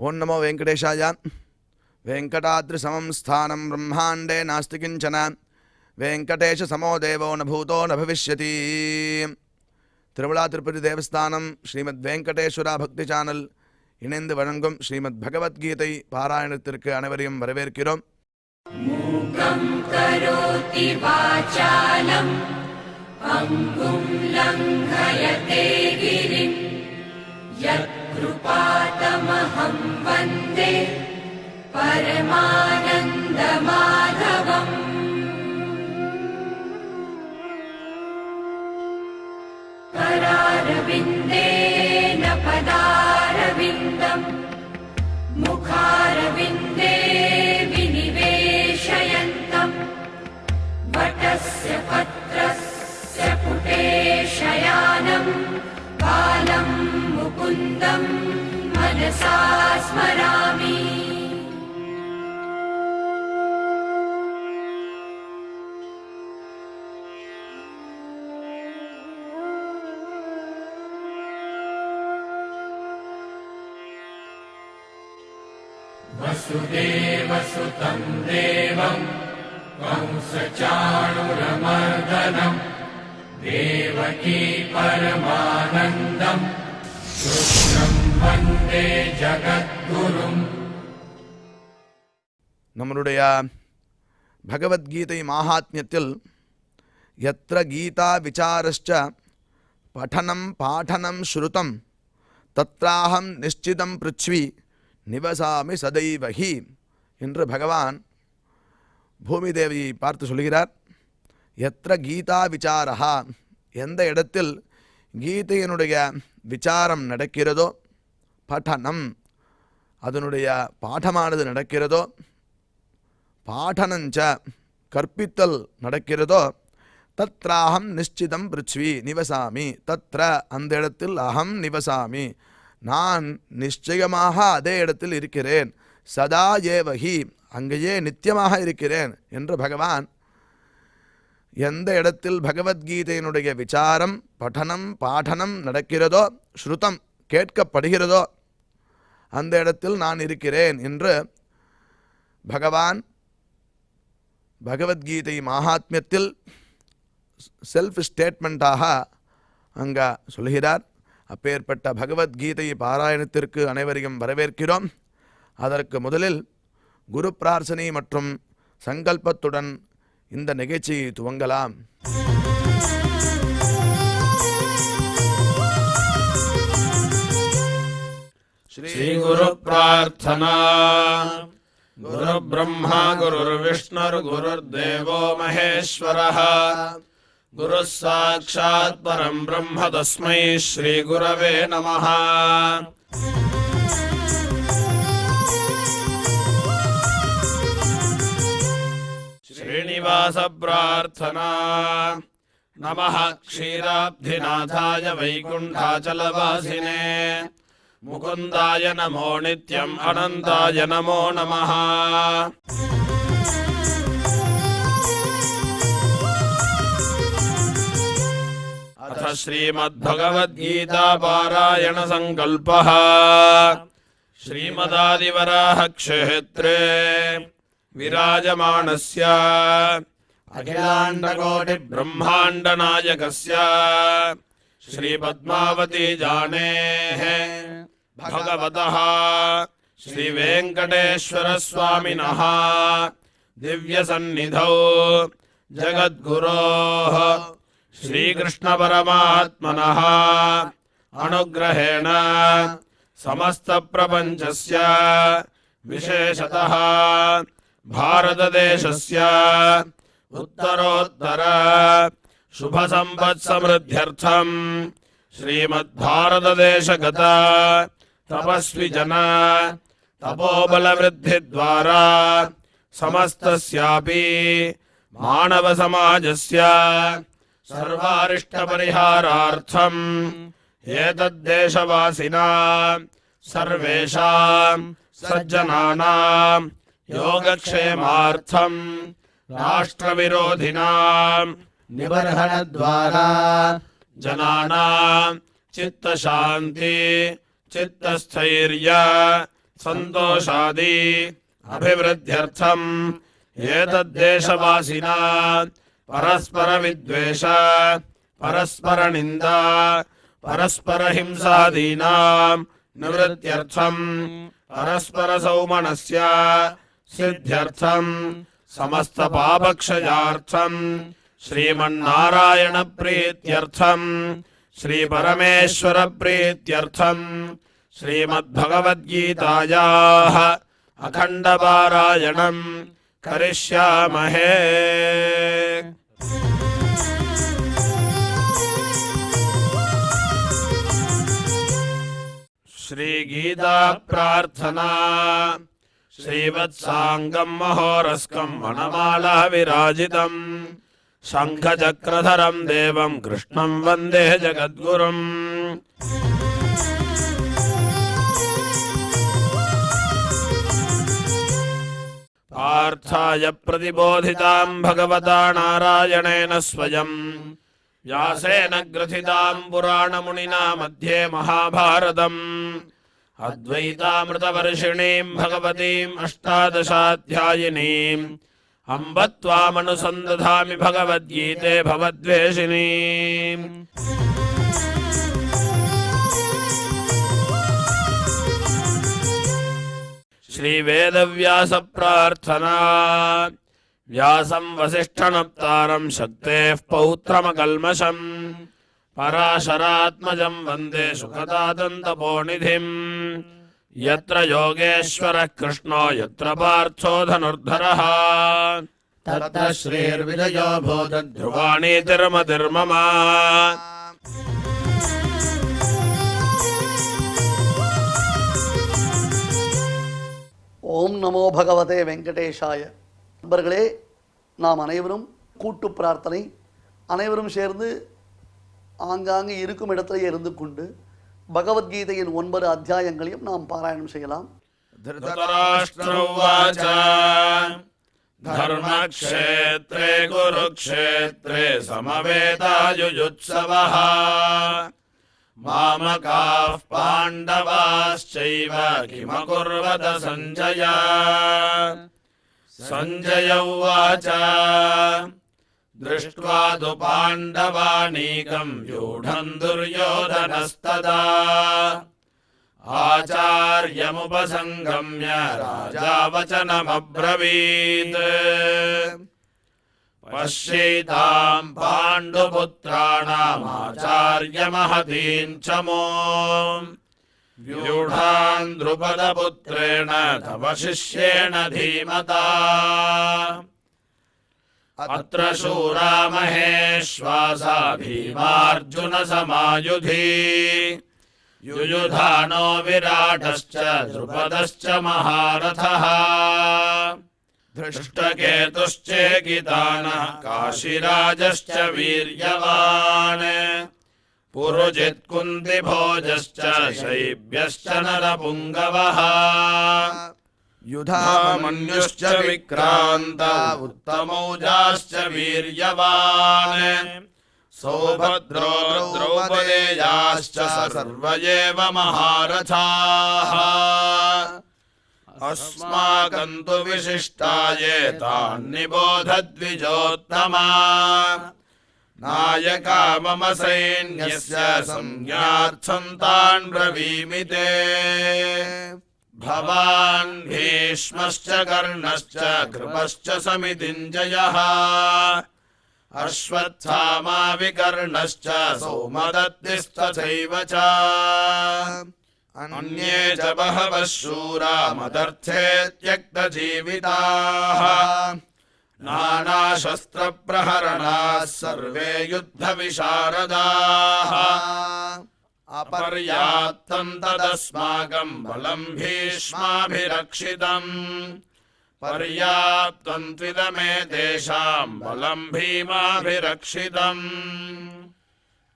ओं नमो वेंकटेशाय। वेंकटाद्रिसमं स्थानं ब्रह्मांडे नास्ति किंचन, वेंकटेश समो देवो न भूतो न भविष्यति। திருவிழா திருப்பதி தேவஸ்தானம் ஸ்ரீமத் வெங்கடேஸ்வரா பக்தி சேனல் இணைந்து வழங்கும் ஸ்ரீமத் பகவத்கீதை பாராயணத்திற்கு அனைவரையும் வரவேற்கிறோம். மூகம் கரோதி வாசாலம் அங்கும் லங்கயதே கிரிம் யத் கிருபாதமஹம் வந்தே பரமானந்த மாதவம். करारविन्देन पदारविन्दम् मुखारविन्दे विनिवेशयन्तम् वटस्य पत्रस्य पुटे शयानम् बालं मुकुन्दं मनसा स्मरामि. वसुदेवसुतं देवं कंसचाणूरमर्दनं देवकी परमानन्दं कृष्णं वन्दे जगद्गुरुम्. நம்மளுடைய பகவத்கீதை மாஹாத்மியத்தில் யத்ர கீதா விசாரஸ்ச படனம் பாடனம் ஸ்ருதம் தத்ராஹம் நிஷ்சிதம் பிருச்வி நிவசாமி சதைவஹி என்று பகவான் பூமி தேவியை பார்த்து சொல்கிறார். எத்திர கீதா விசாரா, எந்த இடத்தில் கீதையினுடைய விசாரம் நடக்கிறதோ, படனம் அதனுடைய பாடமானது நடக்கிறதோ, பாடனஞ்ச கற்பித்தல் நடக்கிறதோ, தத்ராஹம் நிஷ்சிதம் பிருச்வி நிவசாமி, தத்ர அந்த இடத்தில் அகம் நிவசாமி நான் நிச்சயமாக அதே இடத்தில் இருக்கிறேன், சதா ஏவகி அங்கேயே நித்தியமாக இருக்கிறேன் என்று பகவான் எந்த இடத்தில் பகவத்கீதையினுடைய விசாரம் படனம் பாடனம் நடக்கிறதோ, ஸ்ருதம் கேட்கப்படுகிறதோ அந்த இடத்தில் நான் இருக்கிறேன் என்று பகவான் பகவத்கீதை மகாத்மியத்தில் செல்ஃப் ஸ்டேட்மெண்ட்டாக அங்கே சொல்கிறார். அப்பேற்பட்ட பகவத்கீதை பாராயணத்திற்கு அனைவரையும் வரவேற்கிறோம். அதற்கு முதலில் குரு பிரார்த்தனை மற்றும் சங்கல்பத்துடன் இந்த நிகழ்ச்சியை துவங்கலாம். ஸ்ரீ குரு பிரார்த்தனா. குரு பிரம்மா குரு விஷ்ணு குரு தேவோ மகேஸ்வரः गुरुः साक्षात् परं ब्रह्म तस्मै श्री गुरवे नमः. श्रीनिवास प्रार्थना. नमः क्षीराब्धिनाथाय वैकुण्ठाचलवासिने मुकुन्दाय नमो नित्यम् अनन्ताय नमो नमः. अथ श्रीमद्भगवद्गीता पारायण संकल्पः. श्रीमदादिवराह क्षेत्रे विराजमानस्य अखिलाण्डकोटि ब्रह्माण्ड नायकस्य श्रीपद्मावती जानेः भगवतः श्रीवेङ्कटेश्वर स्वामिनः दिव्यसन्निधौ जगद्गुरोः श्रीकृष्ण परमात्मनः अनुग्रहेण समस्त प्रपंचस्य विशेषतः भारतदेशस्य उत्तरोत्तर शुभ संपत् समृद्ध्यर्थं श्रीमद्भारतदेशगत तपस्वी जन तपोबल वृद्धि द्वारा समस्तस्यापि मानव समाजस्य सर्वारिष्ट परिहारार्थम् एतद्देशवासिनां सर्वेषां सज्जनानां योगक्षेमार्थं राष्ट्रविरोधिनां निबर्हणद्वारा जनानां चित्तशान्ति चित्तस्थैर्य सन्तोषादि अभिवृद्ध्यर्थम् एतद्देशवासिना परस्परविद्वेष परस्परनिन्दा परस्परहिंसादीनां निवृत्त्यर्थम् परस्परसौमनस्य सिद्ध्यर्थम् समस्तपापक्षयार्थम् श्रीमन्नारायणप्रीत्यर्थम् श्रीपरमेश्वरप्रीत्यर्थम् श्रीमद्भगवद्गीतायाः अखण्डपारायणम् करिष्यामहे। श्रीगीता प्रार्थना श्रीवत्साङ्गम् महोरस्कम् वनमाला विराजितम् शङ्खचक्रधरम् देवम् कृष्णम् वन्दे जगद्गुरुम्। पार्थाय प्रतिबोधिताम् भगवता नारायणेन स्वयम् व्यासेन ग्रथिताम् पुराणमुनिना मध्ये महाभारतम् अद्वैतामृतवर्षिणीम् भगवतीम् अष्टादशाध्यायिनीम् अम्ब त्वामनुसन्दधामि भगवद्गीते भवद्वेषिणीम्। श्रीवेदव्यास प्रार्थना व्यासं वसिष्ठनप्तारं शक्तेः पौत्रमकल्मषम् पराशरात्मजं वन्दे सुखदातन्तपोनिधिम्। यत्र योगेश्वरः कृष्णो यत्र पार्थो धनुर्धरः तत्र श्रीर्विजयो भूतध्रुवाणि तिर्मतिर्मम। ஓம் நமோ பகவதே வெங்கடேஷாய. நண்பர்களே, நாம் அனைவரும் கூட்டு பிரார்த்தனை, அனைவரும் சேர்ந்து ஆங்காங்கே இருக்கும் இடத்திலே இருந்து கொண்டு பகவத்கீதையின் 9 அத்தியாயங்களையும் நாம் பாராயணம் செய்யலாம். धृतराष्ट्रौवाच धर्मक्षेत्रे कुरुक्षेत्रे समवेतायुयुत्सवः मामकाः पाण्डवाश्चैव किमकुर्वत सञ्जय। सञ्जय उवाच दृष्ट्वा तु पाण्डवानीकम् व्यूढम् दुर्योधनस्तदा आचार्यमुपसङ्गम्य राजा वचनमब्रवीत् पश्यैताम् पाण्डुपुत्राणामाचार्यमहतीम् च मोम् व्यूढान् द्रुपदपुत्रेण तव शिष्येण धीमता। अत्र शूरा महेश्वासा भीमार्जुनसमायुधि युयुधानो विराटश्च द्रुपदश्च महारथः धृष्टकेतुश्चेकितानः काशीराजश्च वीर्यवान् पुरुजित्कुन्तिभोजश्च शैब्यश्च नरपुङ्गवः युधामन्युश्च विक्रान्त उत्तमौजाश्च वीर्यवान् सौभद्रो द्रौपदेयाश्च सर्व एव महारथाः अस्माकं तु विशिष्टाये तान्निबोध द्विजोत्तमा नायका मम सैन्यस्य संज्ञार्थं तान् ब्रवीमि ते भवान् भीष्मश्च कर्णश्च कृपश्च समितिञ्जयः अश्वत्थामा विकर्णश्च सौमदत्तिस्तथैव च अन्ये च बहवः शूरा मदर्थे त्यक्तजीविताः नानाशस्त्रप्रहरणाः सर्वे युद्धविशारदाः अपर्याप्तं तदस्माकं बलं भीष्माभिरक्षितम् पर्याप्तं त्विदमे तेषां बलं भीमाभिरक्षितम्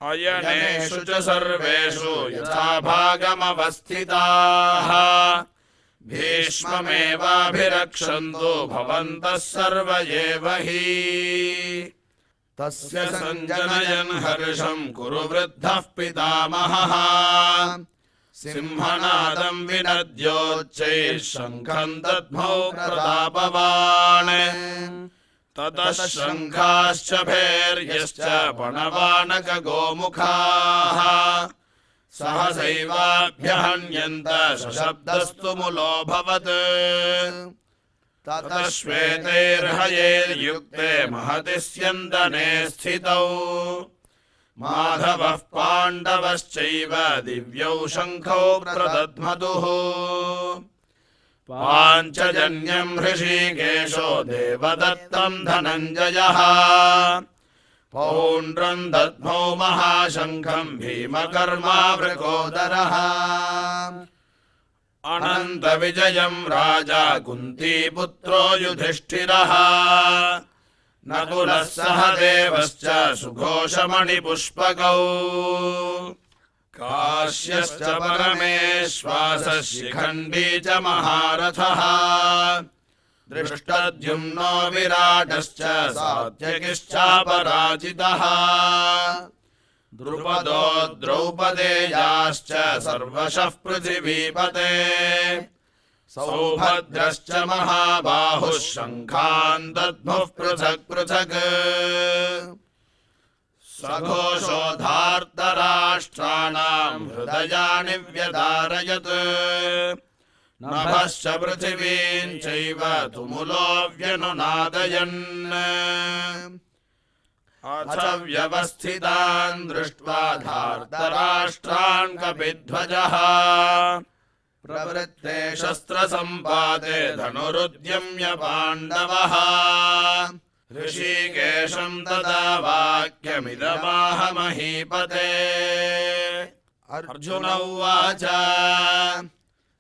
अयनेषु च सर्वेषु यथा भागमवस्थिताः भीष्ममेवाभिरक्षन्तु भवन्तः सर्व एव हि तस्य सञ्जनयन् हर्षं कुरु वृद्धः पितामहः सिंहनादं विनद्योच्चैः शङ्खं दद्मौ प्रतापवान् ततः शङ्खाश्च भैर्यश्च पणवानकगोमुखाः सहसैवाभ्यहन्यन्त सशब्दस्तु मुलोऽभवत् ततः श्वेतैर्हयैर्युक्ते महति स्यन्दने स्थितौ माधवः पाण्डवश्चैव दिव्यौ शङ्खौ प्रदध्मतुः पाञ्चजन्यं हृषीकेशो देवदत्तं धनञ्जयः पौण्ड्रं दद्मौ महाशङ्खं भीमकर्मा वृकोदरः अनन्तविजयं राजा कुन्तीपुत्रो युधिष्ठिरः नकुलः सह देवश्च सुघोषमणिपुष्पकौ काश्यश्च परमेश्वासः शिखण्डी च महारथः दृष्टद्युम्नो विराटश्च सात्यकिश्चापराजितः द्रुपदो द्रौपदेयाश्च सर्वशः पृथिवीपते सौभद्रश्च महाबाहुः शङ्खान् दद्मुः पृथक् पृथक् सघोषोधार्तराष्ट्राणां हृदयानि व्यदारयत् नभश्च पृथिवीं चैव तुमुलो व्यनुनादयन् अथ व्यवस्थितान् दृष्ट्वा धार्तराष्ट्रान् कपिध्वजः प्रवृत्ते शस्त्रसम्पाते धनुरुद्यम्य पाण्डवः ऋषिकेशं तदा वाक्यमिदमाह महीपते अर्जुन उवाच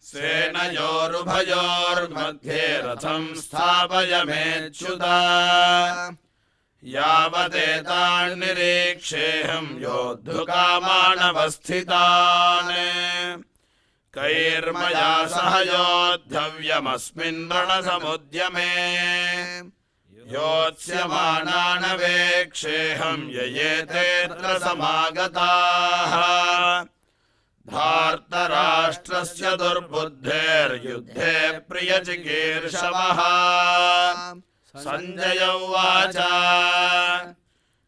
सेनयोरुभयोर्मध्ये रथं स्थापयमेच्युता यावदेतान् निरीक्षेऽहं योद्धुकामानवस्थितान् कैर्मया सह योद्धव्यमस्मिन् रणसमुद्यमे योत्स्यमानानवेक्षेऽहं ययेतेऽत्र समागताः धार्तराष्ट्रस्य दुर्बुद्धेर्युद्धे प्रियचिकीर्षवः सञ्जय उवाच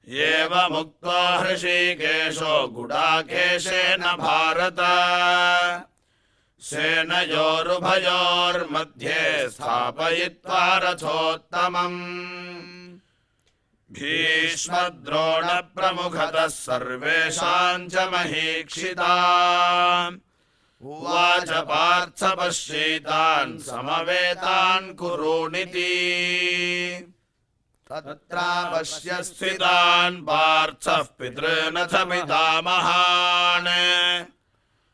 एवमुक्त्वा हृषीकेशो गुडाकेशेन भारत सेनयोरुभयोर्मध्ये स्थापयित्वा रथोत्तमम् भीष्मद्रोणप्रमुखतः सर्वेषां च महीक्षिता उवाच पार्थ पश्येतान् समवेतान् कुरूनिति तत्रापश्य स्थितान् पार्थः पितॄनथ पितामहान्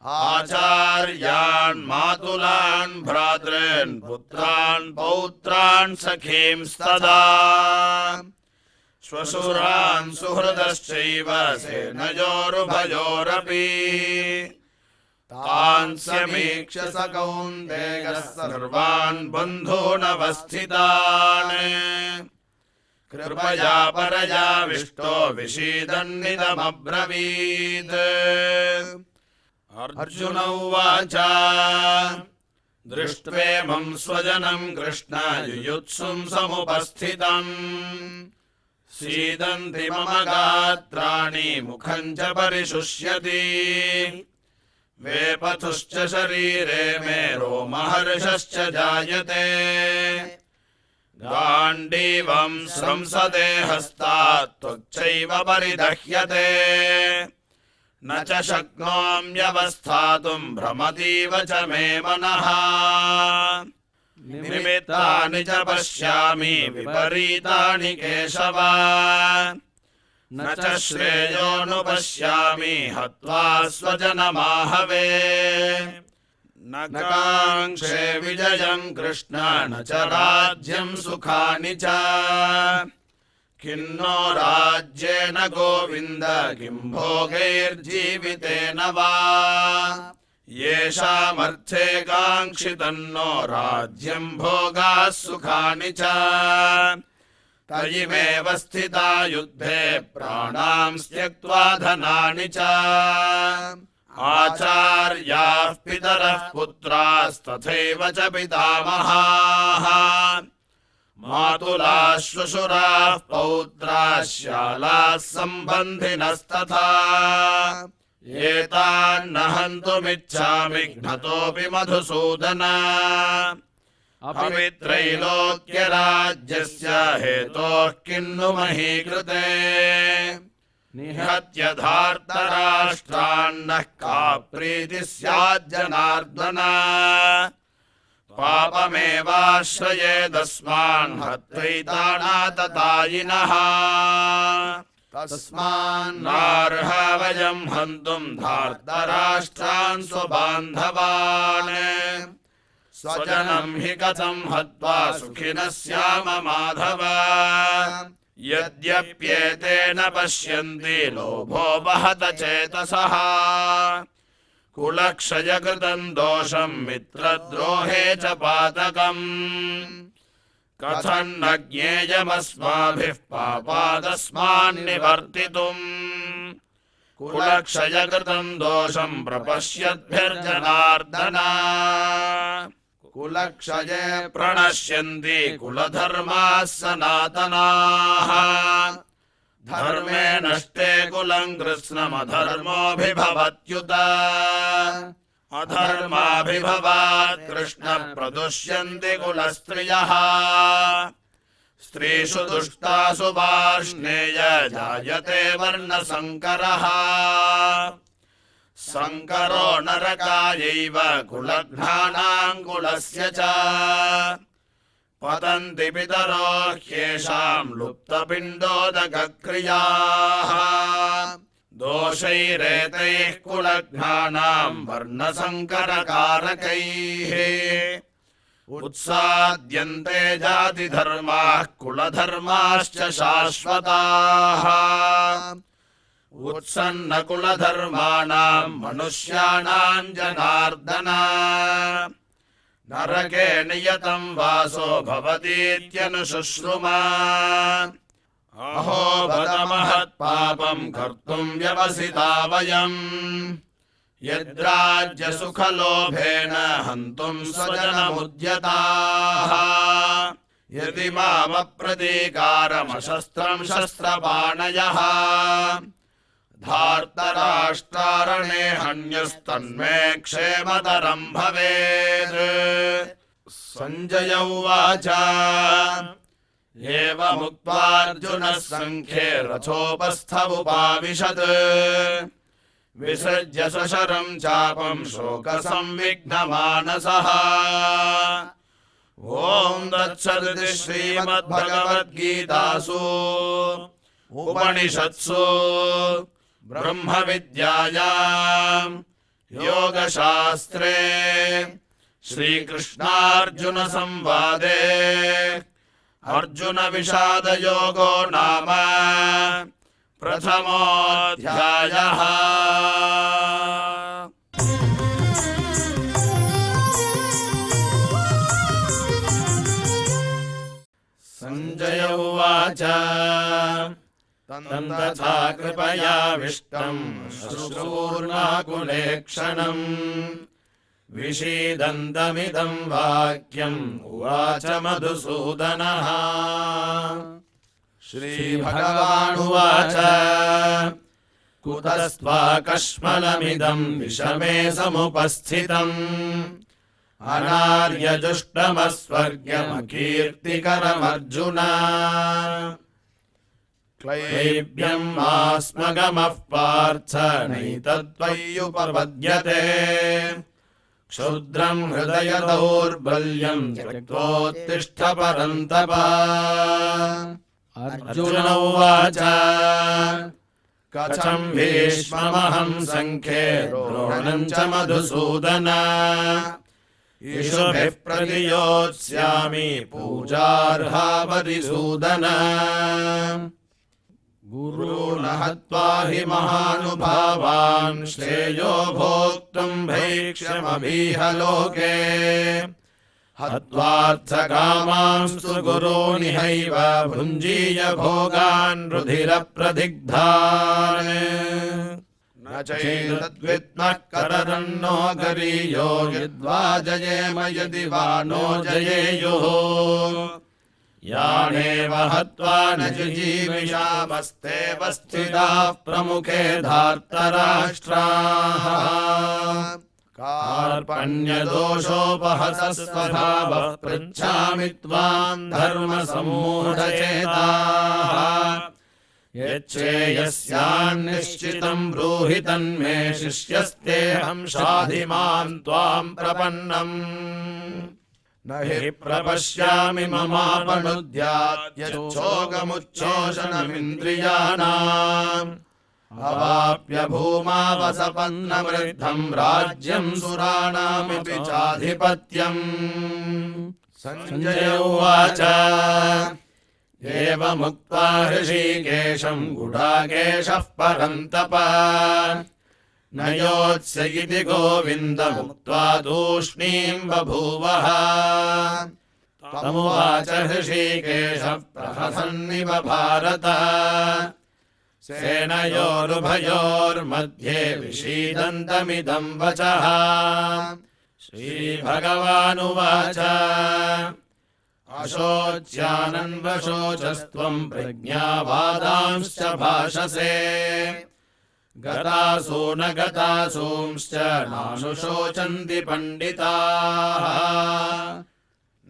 आचार्यान् मातुलान् भ्रातॄन् पुत्रान् पौत्रान् सखींस्तदा श्वशुरान् सुहृदश्चैव सेनयोरुभयोरपि तान् समीक्ष स कौन्तेयः सर्वान् बन्धूनवस्थितान् कृपया परयाविष्टो विषीदन्निदमब्रवीत् अर्जुन उवाच दृष्ट्वेमं स्वजनं कृष्ण युयुत्सुं समुपस्थितम् सीदन्ति मम गात्राणि मुखं च परिशुष्यति वेपथुश्च शरीरे मे रोमहर्षश्च जायते गाण्डीवं स्रंसते हस्तात् त्वच्चैव परिदह्यते न च शक्नोम्यवस्थातुं भ्रमतीव च मे मनः निमित्तानि च पश्यामि विपरीतानि केशव न च श्रेयोऽनुपश्यामि हत्वा स्वजनमाहवे न काङ्क्षे विजयं कृष्ण न च राज्यं सुखानि च किन्नो राज्येन गोविन्द किं भोगैर्जीवितेन वा येषामर्थे काङ्क्षितन्नो राज्यं भोगाः सुखानि च तयिमेव स्थिता युद्धे प्राणां त्यक्त्वा धनानि च आचार्याः पितरः पुत्रास्तथैव च पितामहाः मातुलाः श्वशुराः पौत्राः श्यालाः सम्बन्धिनस्तथा एतान्न हन्तुमिच्छामि घ्नतोऽपि मधुसूदन अपवित्रैलोक्यराज्यस्य हेतोः किन्नु महीकृते निहत्य धार्तराष्ट्रान्नः का प्रीतिः स्याज्जनार्दन पापमेवाश्रयेदस्मान् हत्वैतानाततायिनः तस्मान्नार्ह वयं हन्तुं धार्तराष्ट्रान् स्वबान्धवान् स्वजनं हि कथं हत्वा सुखिनः स्याम माधव यद्यप्येतेन पश्यन्ति लोभो वहत चेतसः कुलक्षयकृतं दोषं मित्रद्रोहे च पातकम् कथं न ज्ञेयमस्माभिः पापादस्मान्निवर्तितुम् कुलक्षयकृतं दोषं प्रपश्यद्भिर्जनार्दन कुलक्षये प्रणश्यन्ति कुलधर्माः सनातनाः धर्मे नष्टे कुलं कृत्स्नमधर्मोऽभिभवत्युत अधर्माभिभवात् कृष्ण प्रदुष्यन्ति कुलस्त्रियः स्त्रीषु दुष्टासु वार्ष्णेय जायते वर्णसङ्करः संकरो नरकायैव कुलघ्नानां कुलस्य च पतन्ति पितरो ह्येषां लुप्तपिण्डोदकक्रियाः दोषैरेतैः कुलघ्नानां वर्णसङ्करकारकैः उत्साद्यन्ते जातिधर्माः कुलधर्माश्च शाश्वताः उत्सन्नकुलधर्माणां मनुष्याणां जनार्दन नरके नियतं वासो भवतीत्यनुशुश्रुम अहो बत महत्पापं कर्तुं व्यवसिता वयम् यद्राज्यसुखलोभेन हन्तुं स्वजनमुद्यताः यदि मामप्रतीकारमशस्त्रं शस्त्रपाणयः धार्तराष्ट्रारणे हन्यस्तन्मे क्षेमतरं भवेत् सञ्जय उवाच एवमुक्त्वार्जुनः सङ्ख्ये रथोपस्थमुपाविशत् विसृज्य सशरं चापं शोकसंविघ्नमानसः ॐ तत्सदिति श्रीमद्भगवद्गीतासु उपनिषत्सु ब्रह्मविद्यायां योगशास्त्रे श्रीकृष्णार्जुनसंवादे अर्जुनविषादयोगो नाम प्रथमोऽध्यायः। संजय उवाच तं तथा कृपयाविष्टम् अश्रूर्णाकुलेक्षणम् विषीदन्तमिदं वाक्यम् उवाच मधुसूदनः। श्रीभगवानुवाच कुतस्त्वाकश्मलमिदं विषमे समुपस्थितम् अनार्यजुष्टमस्वर्ग्यमकीर्तिकरमर्जुन क्लैब्यं मास्मगमः पार्थ नैतत्त्वय्युपपद्यते क्षुद्रं हृदय दौर्बल्यं त्यक्त्वोत्तिष्ठ परन्तप। अर्जुन उवाच कथं भीष्ममहं सङ्ख्ये द्रोणं च मधुसूदन ईशुभिः प्रतियोत्स्यामि पूजार्हा मधुसूदन। गुरून् हत्वा हि महानुभावान् श्रेयो भोक्तुं भैक्ष्यमभीह लोके हत्वार्थकामांस्तु गुरूनिहैव भुञ्जीय भोगान् रुधिरप्रदिग्धान्। न न चैतद्विद्मः करदन्नो गरीयो यद्वा जयेम यदि वा नो जयेयुः यानेव हत्वा न जिजीविषामस्तेव स्थिताः प्रमुखे धार्तराष्ट्राः कार्पण्यदोषोपहसस्वभावः पृच्छामि त्वाम् धर्मसम्मूढचेताः यच्छ्रेयस्यान्निश्चितम् ब्रूहि तन्मे शिष्यस्तेऽहं शाधिमान् त्वाम् प्रपन्नम् न हि प्रपश्यामि ममापनुद्याच्योगमुच्छोषणमिन्द्रियाणाम् अवाप्य भूमावसपन्नमृद्धम् राज्यम् सुराणामिति चाधिपत्यम् सञ्जय उवाच एवमुक्त्वा हृषीकेशम् गुडाकेशः परन्तप न योत्स्य इति गोविन्दमुक्त्वा तूष्णीम् बभूवः तमुवाच हृषीकेशः प्रहसन्निव भारत सेनयोरुभयोर्मध्ये विषीदन्तमिदम् वचः श्रीभगवानुवाच अशोच्यानन्वशोचस्त्वम् प्रज्ञावादांश्च भाषसे गतासु न गतासूंश्च नानुशोचन्ति पण्डिताः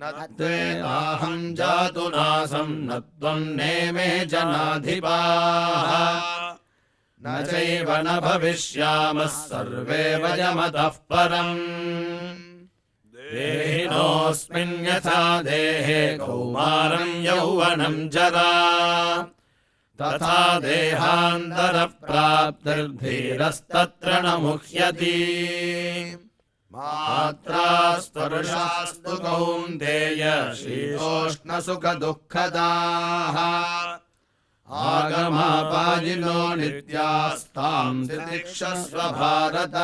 न त्वेताहम् जातु नासम् न त्वम् नेमे जनाधिपाः न चैव न भविष्यामः सर्वे वयमतः परम् देहिनोऽस्मिन् यथा देहे कौमारम् यौवनम् जरा तथा देहान्तरप्राप्तिर्धीरस्तत्र न मुह्यति मात्रा स्पर्शास्तु कौन्तेय शीतोष्णसुखदुःखदाः आगमापायिनो नित्यास्ताम् तितिक्षस्व भारत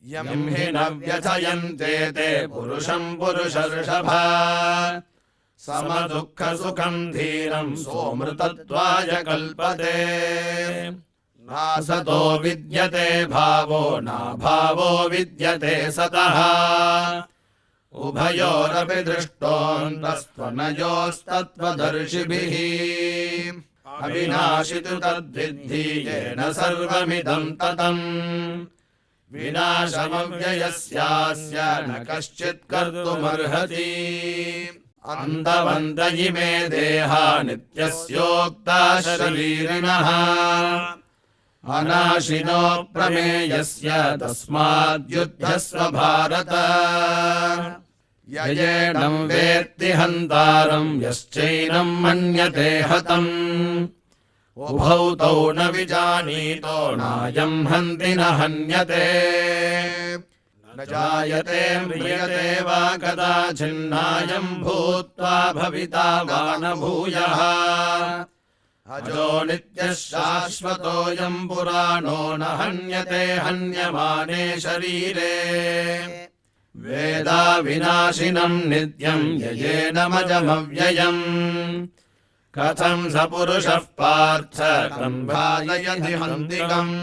यं हि न व्यथयन्ते ते पुरुषम् पुरुषर्षभ समदुःखसुखम् धीरम् सोऽमृतत्वाय कल्पते नासतो विद्यते भावो नाभावो विद्यते सतः उभयोरपि दृष्टोऽन्तस्त्वनयोस्तत्त्वदर्शिभिः अविनाशि तु तद्विद्धि येन सर्वमिदम् ततम् विनाशमव्ययस्यास्य न कश्चित् कर्तुमर्हति अन्तवन्त इमे देहा नित्यस्योक्ता शरीरिणः अनाशिनो प्रमेयस्य तस्माद्युध्यस्व भारत ययेनं वेत्ति हन्तारं यश्चैनं मन्यते हतम् उभौ तौ न विजानीतो नायं हन्ति न हन्यते न जायते म्रियते वा कदाचिन्नायं भूत्वा भविता वा न भूयः अजो नित्यः शाश्वतोऽयं पुराणो न हन्यते हन्यमाने शरीरे वेदा विनाशिनं नित्यं ययेनमजमव्ययम् कथं स पुरुषः पार्थ कम्भालयति हन्तिकम्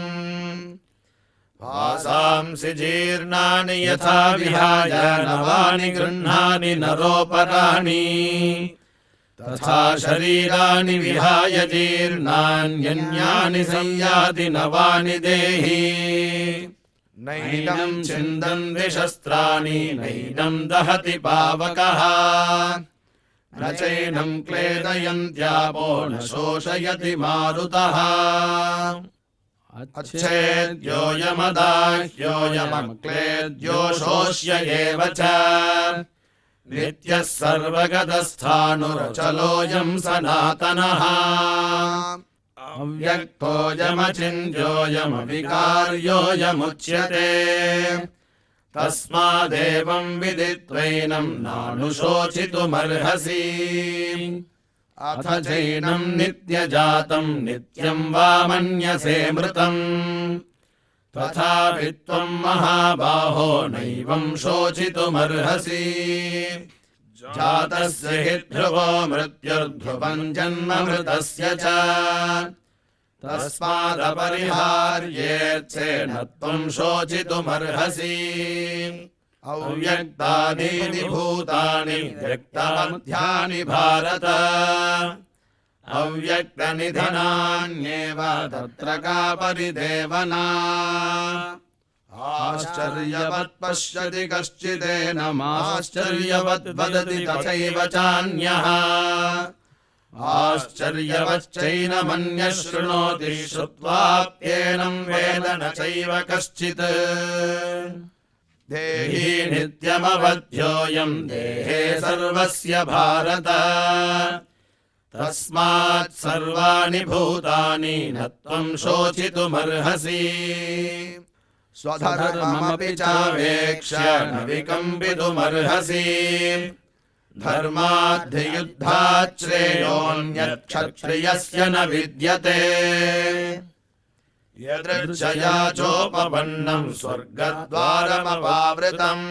वासांसि जीर्णानि यथा विहाय नवानि गृह्णानि नरोपराणि तथा शरीराणि विहाय जीर्णान्यन्यानि संयाति नवानि देहि नैनं छिन्दन्ति शस्त्राणि नैनं दहति पावकः न चैनं क्लेदयन्त्यापो न शोषयति मारुतः अच्छेद्योऽयमदाह्योऽयमक्लेद्यो शोष्य एव च नित्यः सर्वगतस्थाणुरचलोऽयं सनातनः अव्यक्तोऽयमचिन्त्योऽयमविकार्योऽयमुच्यते तस्मादेवं विदित्वैनं नानुशोचितुमर्हसि अथ चैनं नित्यजातं नित्यं वा मन्यसे मृतम् तथापि त्वं महाबाहो नैवं शोचितुमर्हसि जातस्य हि ध्रुवो मृत्युर्ध्रुवं जन्म मृतस्य च तस्मादपरिहार्येऽर्थे न त्वं शोचितुमर्हसि अव्यक्तानि भूतानि व्यक्तमध्यानि भारत अव्यक्तनिधनान्येव तत्र का परिदेवना आश्चर्यवत् पश्यति कश्चिदेनमाश्चर्यवत् वदति तथैव चान्यः आश्चर्यवच्चैनमन्यः शृणोति श्रुत्वाप्येनं वेद न चैव कश्चित् देही नित्यमवध्योऽयं देहे सर्वस्य भारत तस्मात् सर्वाणि भूतानि न त्वं शोचितुमर्हसि स्वधर्ममपि चावेक्ष्य न विकम्पितुमर्हसि धर्माद्धियुद्धात् श्रेयोऽन्यत् क्षत्रियस्य न विद्यते यदृच्छया चोपपन्नं स्वर्गद्वारमपावृतम्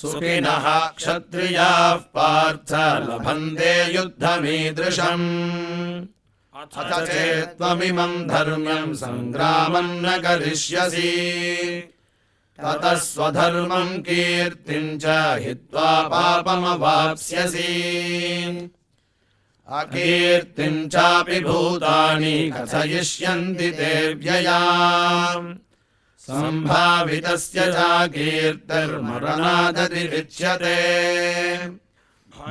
सुखिनः क्षत्रियाः पार्थ लभन्ते युद्धमीदृशम् अथ चेत्त्वमिमं धर्म्यं सङ्ग्रामं न करिष्यसि ततः स्वधर्मं कीर्तिं च हित्वा पापमवाप्स्यसि अकीर्तिं चापि भूतानि कथयिष्यन्ति ते व्ययाम् सम्भावितस्य चाकीर्तिर्मरणादतिरिच्यते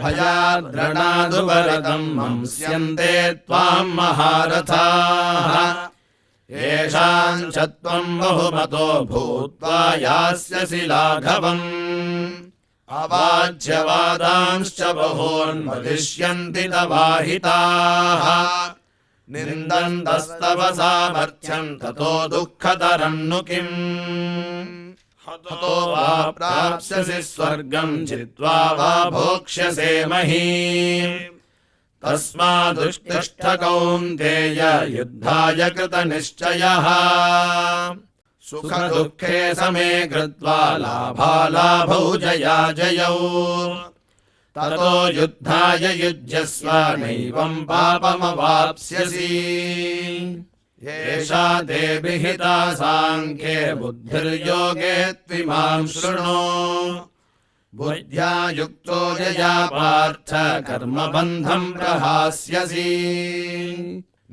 भयाद्रणादुपरतं मंस्यन्ते त्वां महारथाः येषां च त्वं बहुमतो भूत्वा यास्यसि लाघवम् अवाच्यवादांश्च बहून् वदिष्यन्ति तवाहिताः निन्दन्तस्तव सामर्थ्यं ततो दुःखतरं नु किम् हतो वा प्राप्स्यसि स्वर्गं जित्वा वा भोक्ष्यसे महीम् तस्मादुत्तिष्ठ कौन्तेय युद्धाय कृतनिश्चयः सुखदुःखे समे कृत्वा लाभालाभौ जयाजयौ ततो युद्धाय युज्यस्व नैवं पापमवाप्स्यसि एषा ते विहिता साङ्ख्ये बुद्धिर्योगे त्विमां शृणु बुद्ध्या युक्तो यया पार्थ कर्मबन्धं प्रहास्यसि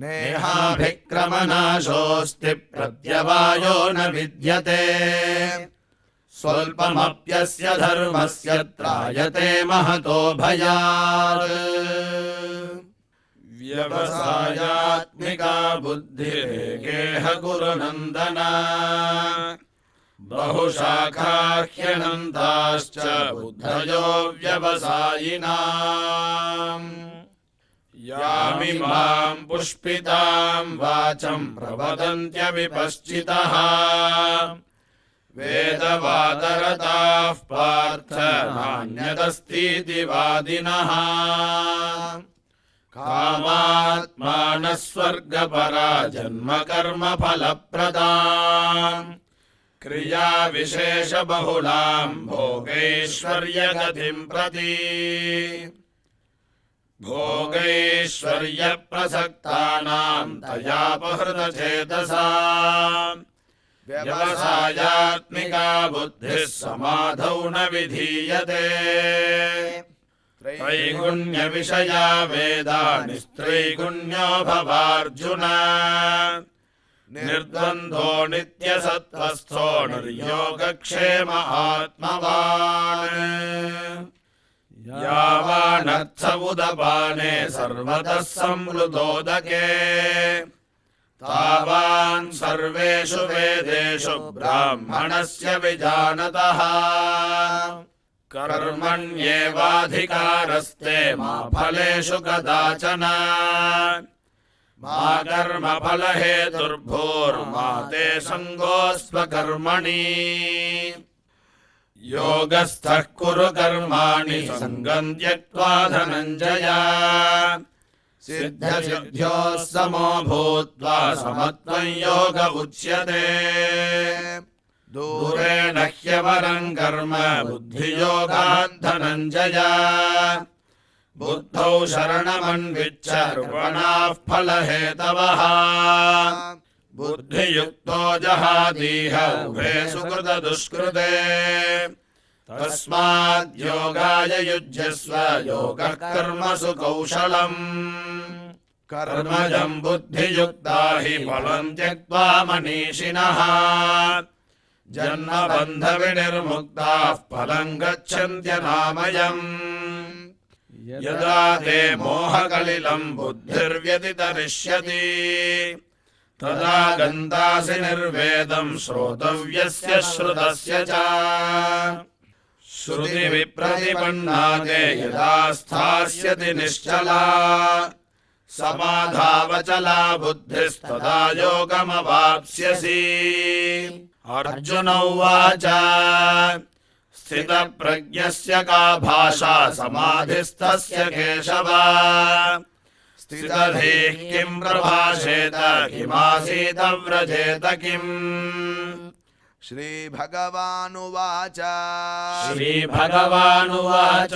नेहाभिक्रमनाशोऽस्ति प्रत्यवायो न विद्यते स्वल्पमप्यस्य धर्मस्य त्रायते महतो भयात् व्यवसायात्मिका बुद्धिरेकेह कुरु नन्दन बहुशाखाह्यनन्ताश्च बुद्धयो व्यवसायिनाम् यामिमां पुष्पितां वाचं प्रवदन्त्यविपश्चितः वेदवादरताः पार्थ नान्यदस्तीति वादिनः कामात्मानः स्वर्गपरा जन्मकर्मफलप्रदाम् क्रियाविशेषबहुलां भोगैश्वर्यगतिं प्रति भोगैश्वर्यप्रसक्तानां तयापहृतचेतसाम् व्यवसायात्मिका बुद्धिः समाधौ न विधीयते त्रैगुण्यविषया वेदा निस्त्रैगुण्यो भवार्जुन निर्द्वन्द्वो नित्यसत्त्वस्थो निर्योगक्षेम आत्मवान् यावानर्थ उदपाने सर्वतः संवृतोदके तावान् सर्वेषु वेदेषु ब्राह्मणस्य विजानतः कर्मण्येवाधिकारस्ते मा फलेषु कदाचन मा कर्मफलहेतुर्भूर्मा ते सङ्गोऽस्त्वकर्मणि योगस्थः कुरु कर्माणि सङ्गं त्यक्त्वा धनञ्जय सिद्धसिद्ध्योः समो भूत्वा समत्वं योग उच्यते दूरेण ह्यवरं कर्म बुद्धियोगात् धनञ्जय बुद्धौ शरणमन्विच्छ रुवणाः फलहेतवः बुद्धियुक्तो जहादीह उभे सुकृतदुष्कृते तस्माद् योगाय युज्यस्व योगः कर्मसु कौशलम् कर्मजम् बुद्धियुक्ता हि फलम् त्यक्त्वा मनीषिणः जन्मबन्धविनिर्मुक्ताः फलम् गच्छन्त्यनामयम् यदा ते मोहकलिलम् बुद्धिर्व्यतितरिष्यति तदा गन्तासि निर्वेदम् श्रोतव्यस्य श्रुतस्य च श्रुतिविप्रतिपन्ना ते यदा स्थास्यति निश्चला समाधावचला बुद्धिस्तदा योगमवाप्स्यसि अर्जुन उवाच स्थितप्रज्ञस्य का भाषा समाधिस्थस्य केशव स्थितधीः किम् प्रभाषेत किमासीत व्रजेत किम् श्रीभगवानुवाच श्रीभगवानुवाच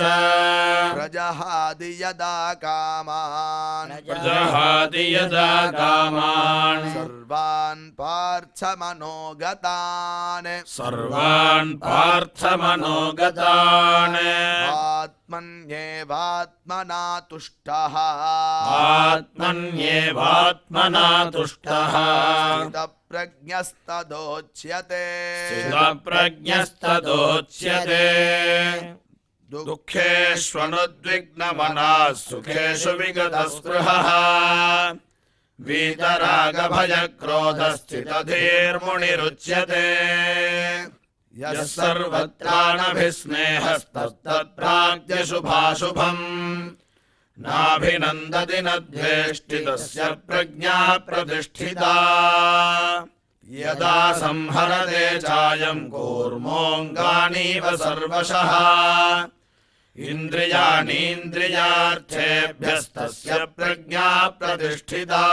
प्रजहाति यदा कामान् प्रजहाति यदा कामान् सर्वान् पार्थमनोगतान् सर्वान् पार्थमनोगतान् आत्मन्येवात्मना तुष्टः आत्मन्येवात्मना तुष्टः स्थितप्रज्ञस्तदोच्यते स्थितप्रज्ञस्तदोच्यते दुःखेष्वनुद्विग्नमनः सुखेषु विगतस्पृहः वीतरागभयक्रोधस्थितधीर्मुनिरुच्यते यः सर्वत्रानभिस्नेहस्तत्तत्प्राप्त्यशुभाशुभम् नाभिनन्दति न द्वेष्टि तस्य प्रज्ञा प्रतिष्ठिता यदा संहरते चायम् कूर्मोऽङ्गानीव सर्वशः इन्द्रियाणीन्द्रियार्थेभ्यस्तस्य प्रज्ञा प्रतिष्ठिता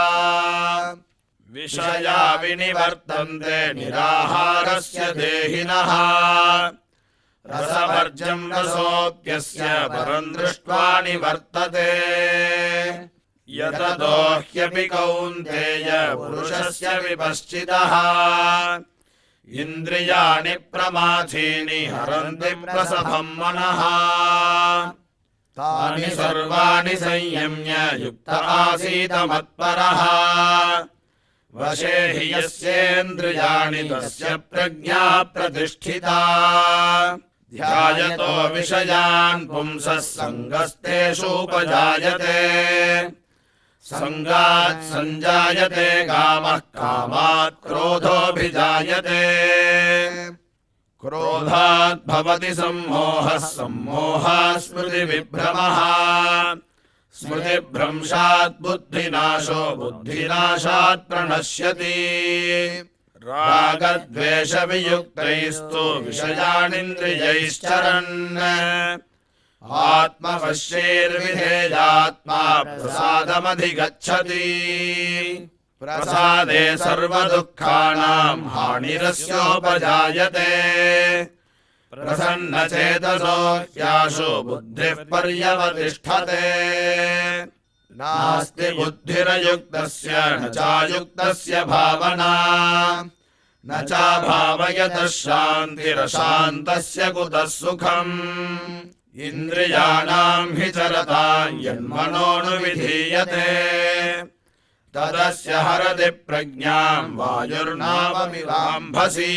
विषया विनिवर्तन्ते निराहारस्य देहिनः रसवर्जम् रसोऽप्यस्य परम् दृष्ट्वा निवर्तते यततो ह्यपि कौन्तेय पुरुषस्य विपश्चितः इन्द्रियाणि प्रमाथीनि हरन्ति प्रसभम् मनः तानि सर्वाणि संयम्य युक्त आसीत मत्परः वशे हि यस्येन्द्रियाणि तस्य प्रज्ञा प्रतिष्ठिता ध्यायतो विषयान् पुंसः सङ्गस्तेषूपजायते सङ्गात् सञ्जायते कामः कामात् क्रोधोऽभिजायते क्रोधात् भवति सम्मोहः सम्मोहात् स्मृतिविभ्रमः स्मृतिभ्रंशात् बुद्धिनाशो बुद्धिनाशात् प्रणश्यति रागद्वेषवियुक्तैस्तु विषयानिन्द्रियैश्चरन् आत्मवश्यैर्विधेयात्मा प्रसादमधिगच्छति प्रसादे सर्वदुःखानां हानिरस्योपजायते प्रसन्नचेतसो ह्याशु बुद्धिः पर्यवतिष्ठते नास्ति बुद्धिरयुक्तस्य न चायुक्तस्य भावना न चाभावयतः शान्तिरशान्तस्य कुतः सुखम् इन्द्रियाणाम् हि चरताम् यन्मनोनुविधीयते तदस्य हरति प्रज्ञाम् वायुर्नावमिवाम्भसि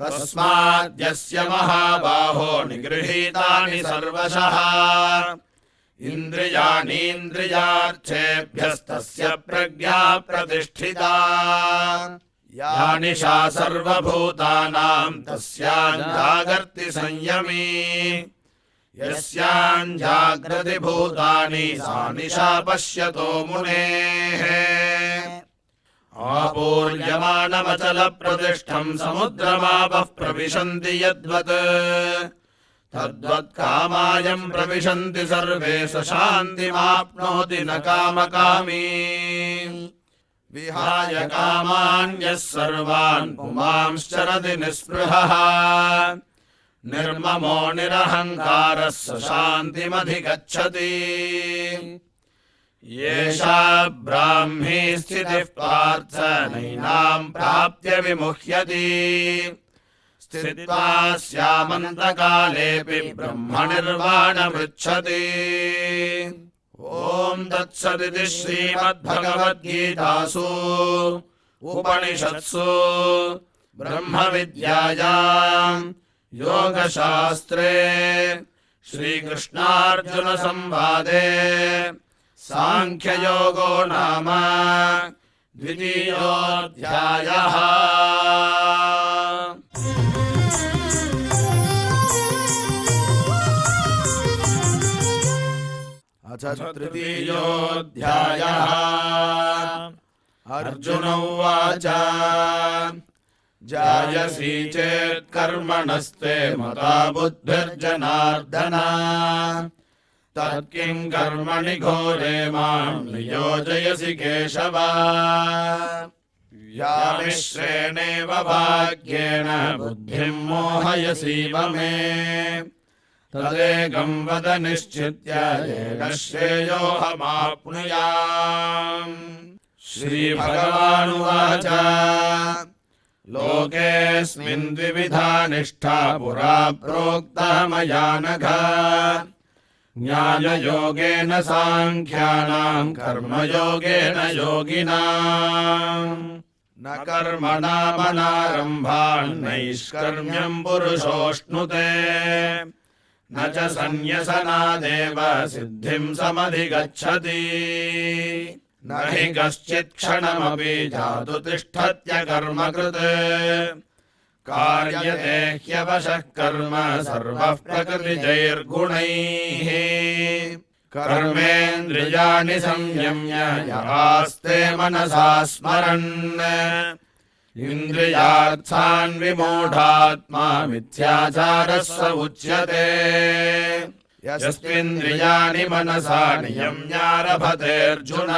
तस्माद्यस्य महाबाहो निगृहीतानि सर्वशः इन्द्रियाणीन्द्रियार्थेभ्यस्तस्य प्रज्ञा प्रतिष्ठिता यानिशा सर्वभूतानां तस्यां जागर्ति संयमी यस्यां जाग्रति भूतानि सा निशा पश्यतो मुनेः आपूर्यमाणमचलप्रतिष्ठम् समुद्रमापः प्रविशन्ति यद्वत् तद्वत् कामायम् प्रविशन्ति सर्वे स शान्तिमाप्नोति न कामकामी विहाय कामान्यः सर्वान् पुमांश्चरति निःस्पृहः निर्ममो निरहङ्कारः स शान्तिमधिगच्छति येषा ब्राह्मी स्थितिः पार्थ नैनां प्राप्य विमुह्यति स्थित्वा स्यामन्तकालेऽपि ब्रह्मनिर्वाणमृच्छति ॐ तत्सदिति श्रीमद्भगवद्गीतासु उपनिषत्सु ब्रह्मविद्यायां योगशास्त्रे श्रीकृष्णार्जुनसंवादे सांख्ययोगो नाम द्वितीयोऽध्यायः। अथ तृतीयोऽध्यायः। अर्जुन उवाच जायसी चेत् कर्मणस्ते मता बुद्धिर्जनार्दन तत्किं कर्मणि घोरे मां नियोजयसि केशव व्यामिश्रेणेव भाग्येन बुद्धिं मोहयसीव मे तदेकं वद निश्चित्य येन श्रेयोऽहमाप्नुयाम्। श्रीभगवानुवाच लोकेऽस्मिन् द्विविधा निष्ठा पुरा प्रोक्ता मया नघ ज्ञानयोगेन साङ्ख्यानां कर्मयोगेन योगिनाम् न कर्मणामनारम्भान्नैष्कर्म्यम् पुरुषोऽश्नुते न च सन्न्यसनादेव सिद्धिं समधिगच्छति न हि कश्चित् क्षणमपि जातु तिष्ठत्य कर्मकृत् कार्यते ह्यवशः कर्म सर्वः प्रकृतिजैर्गुणैः कर्मेन्द्रियाणि संयम्य यास्ते मनसा स्मरन् इन्द्रियार्थान् विमूढात्मा मिथ्याचारः स उच्यते यस्मिन्द्रियाणि मनसा नियम्यारभतेऽर्जुन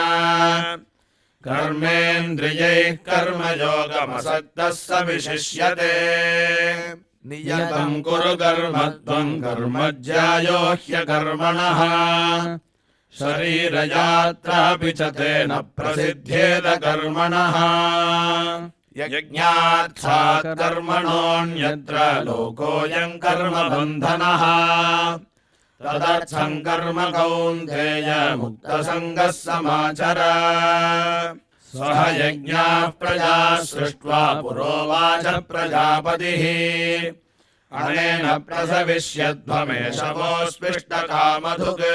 कर्मेन्द्रियैः कर्मयोगमसक्तः स विशिष्यते नियतं कुरु कर्म त्वं कर्मज्यायो ह्यकर्मणः शरीरयात्रापि च तेन प्रसिद्ध्येत कर्मणः यज्ञार्थात् कर्मणोऽन्यत्र लोकोऽयं कर्मबन्धनः तदर्थं कर्म कौन्तेय मुक्तसङ्गः समाचर सह यज्ञाः प्रजा सृष्ट्वा पुरोवाच प्रजापतिः अनेन प्रसविष्यध्वमेशवोऽस्मिष्टकामधुक्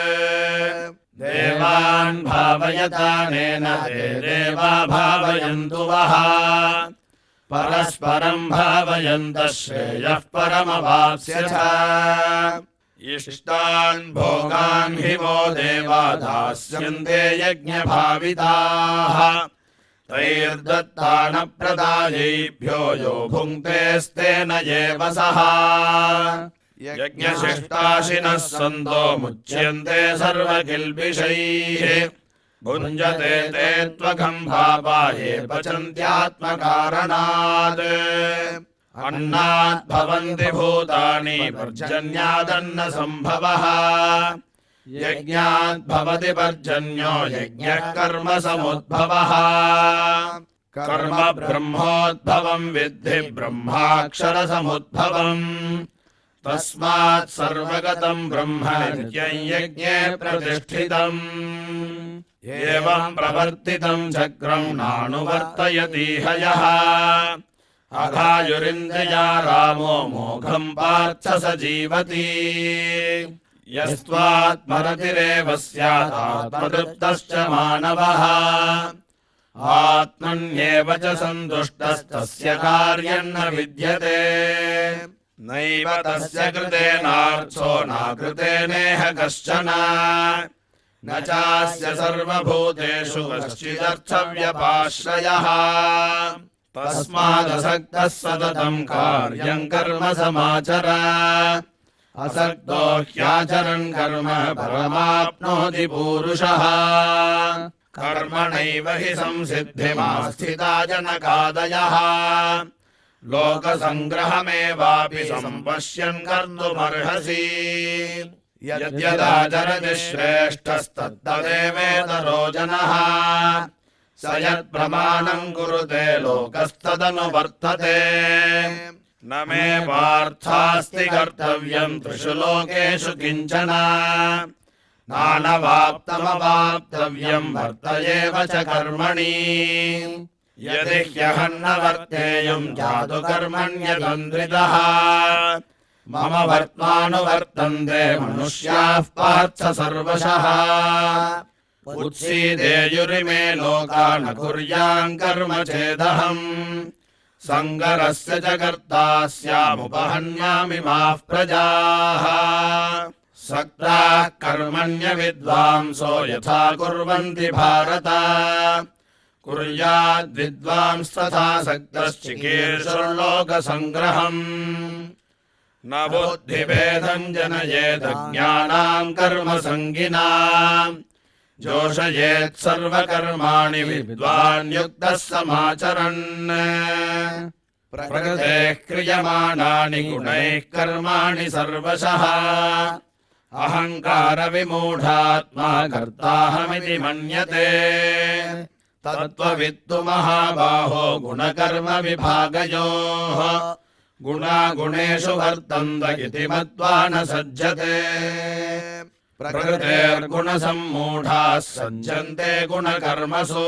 देवान् भावयतानेन ते देवा भावयन्तु वः परस्परं भावयन्तः श्रेयः परमवाप्स्यथ इष्टान् भोगान् हि वो देवा दास्यन्ते यज्ञभाविताः तैर्दत्तानप्रदायैभ्यो यो भुङ्क्तेस्तेन एव सः यज्ञशिष्टाशिनः सन्तो मुच्यन्ते सर्वकिल्बिषैः भुञ्जते ते त्वघम् भावा ये पचन्त्यात्मकारणात् अन्नात् भवन्ति भूतानि पर्जन्यादन्न सम्भवः यज्ञात् भवति पर्जन्यो यज्ञः कर्म समुद्भवः कर्म ब्रह्मोद्भवम् विद्धि ब्रह्माक्षरसमुद्भवम् तस्मात् सर्वगतम् ब्रह्म नित्यं यज्ञे प्रतिष्ठितम् एवम् प्रवर्तितम् चक्रम् नानुवर्तयतीह यः अघायुरिन्द्रिया रामो मोघम् पार्थ स जीवति यस्त्वात्मरतिरेव स्यादात्मतृप्तश्च मानवः आत्मन्येव च सन्तुष्टस्तस्य कार्यम् न विद्यते नैव तस्य कृतेनार्थो नाकृतेनेह कश्चन न चास्य सर्वभूतेषु कश्चिदर्थव्यपाश्रयः तस्मादसक्तः सततम् कार्यम् कर्म समाचर असक्तो ह्याचरन् कर्म परमाप्नोति पूरुषः कर्मणैव हि संसिद्धिमास्थिता जनकादयः लोकसङ्ग्रहमेवापि सम्पश्यन् कर्तुमर्हसि यद्यदाचरति श्रेष्ठस्तत्तदेवेतरो जनः स यत्प्रमाणम् कुरुते लोकस्तदनुवर्तते न मे पार्थास्ति कर्तव्यम् त्रिषु लोकेषु किञ्चन नानवाप्तमवाप्तव्यम् वर्त एव च कर्मणि यदि ह्यहन्न वर्तेयम् जातु कर्मण्यतन्द्रितः मम वर्त्मानुवर्तन्ते मनुष्याः पार्थ सर्वशः उत्सीदेयुरिमे लोका न कुर्याम् कर्म चेदहम् सङ्गरस्य च कर्ता स्यामुपहन्यामिमाः प्रजाः सक्ताः कर्मण्य विद्वांसो यथा कुर्वन्ति भारत कुर्याद्विद्वांस्तथा सक्तश्चिकीर्षुर्लोकसङ्ग्रहम् न बुद्धिभेदम् जनयेत् ज्ञानाम् कर्मसङ्गिनाम् जोषयेत् सर्वकर्माणि विद्वान् युक्तः समाचरन् प्रकृतेः क्रियमाणानि गुणैः कर्माणि सर्वशः अहङ्कारविमूढात्मा कर्ताहमिति मन्यते तत्त्ववित्तु महाबाहो गुणकर्मविभागयोः गुणागुणेषु वर्तन्त इति मत्वा न सज्जते प्रकृतेर्गुणसम्मूढाः सज्जन्ते गुणकर्मसु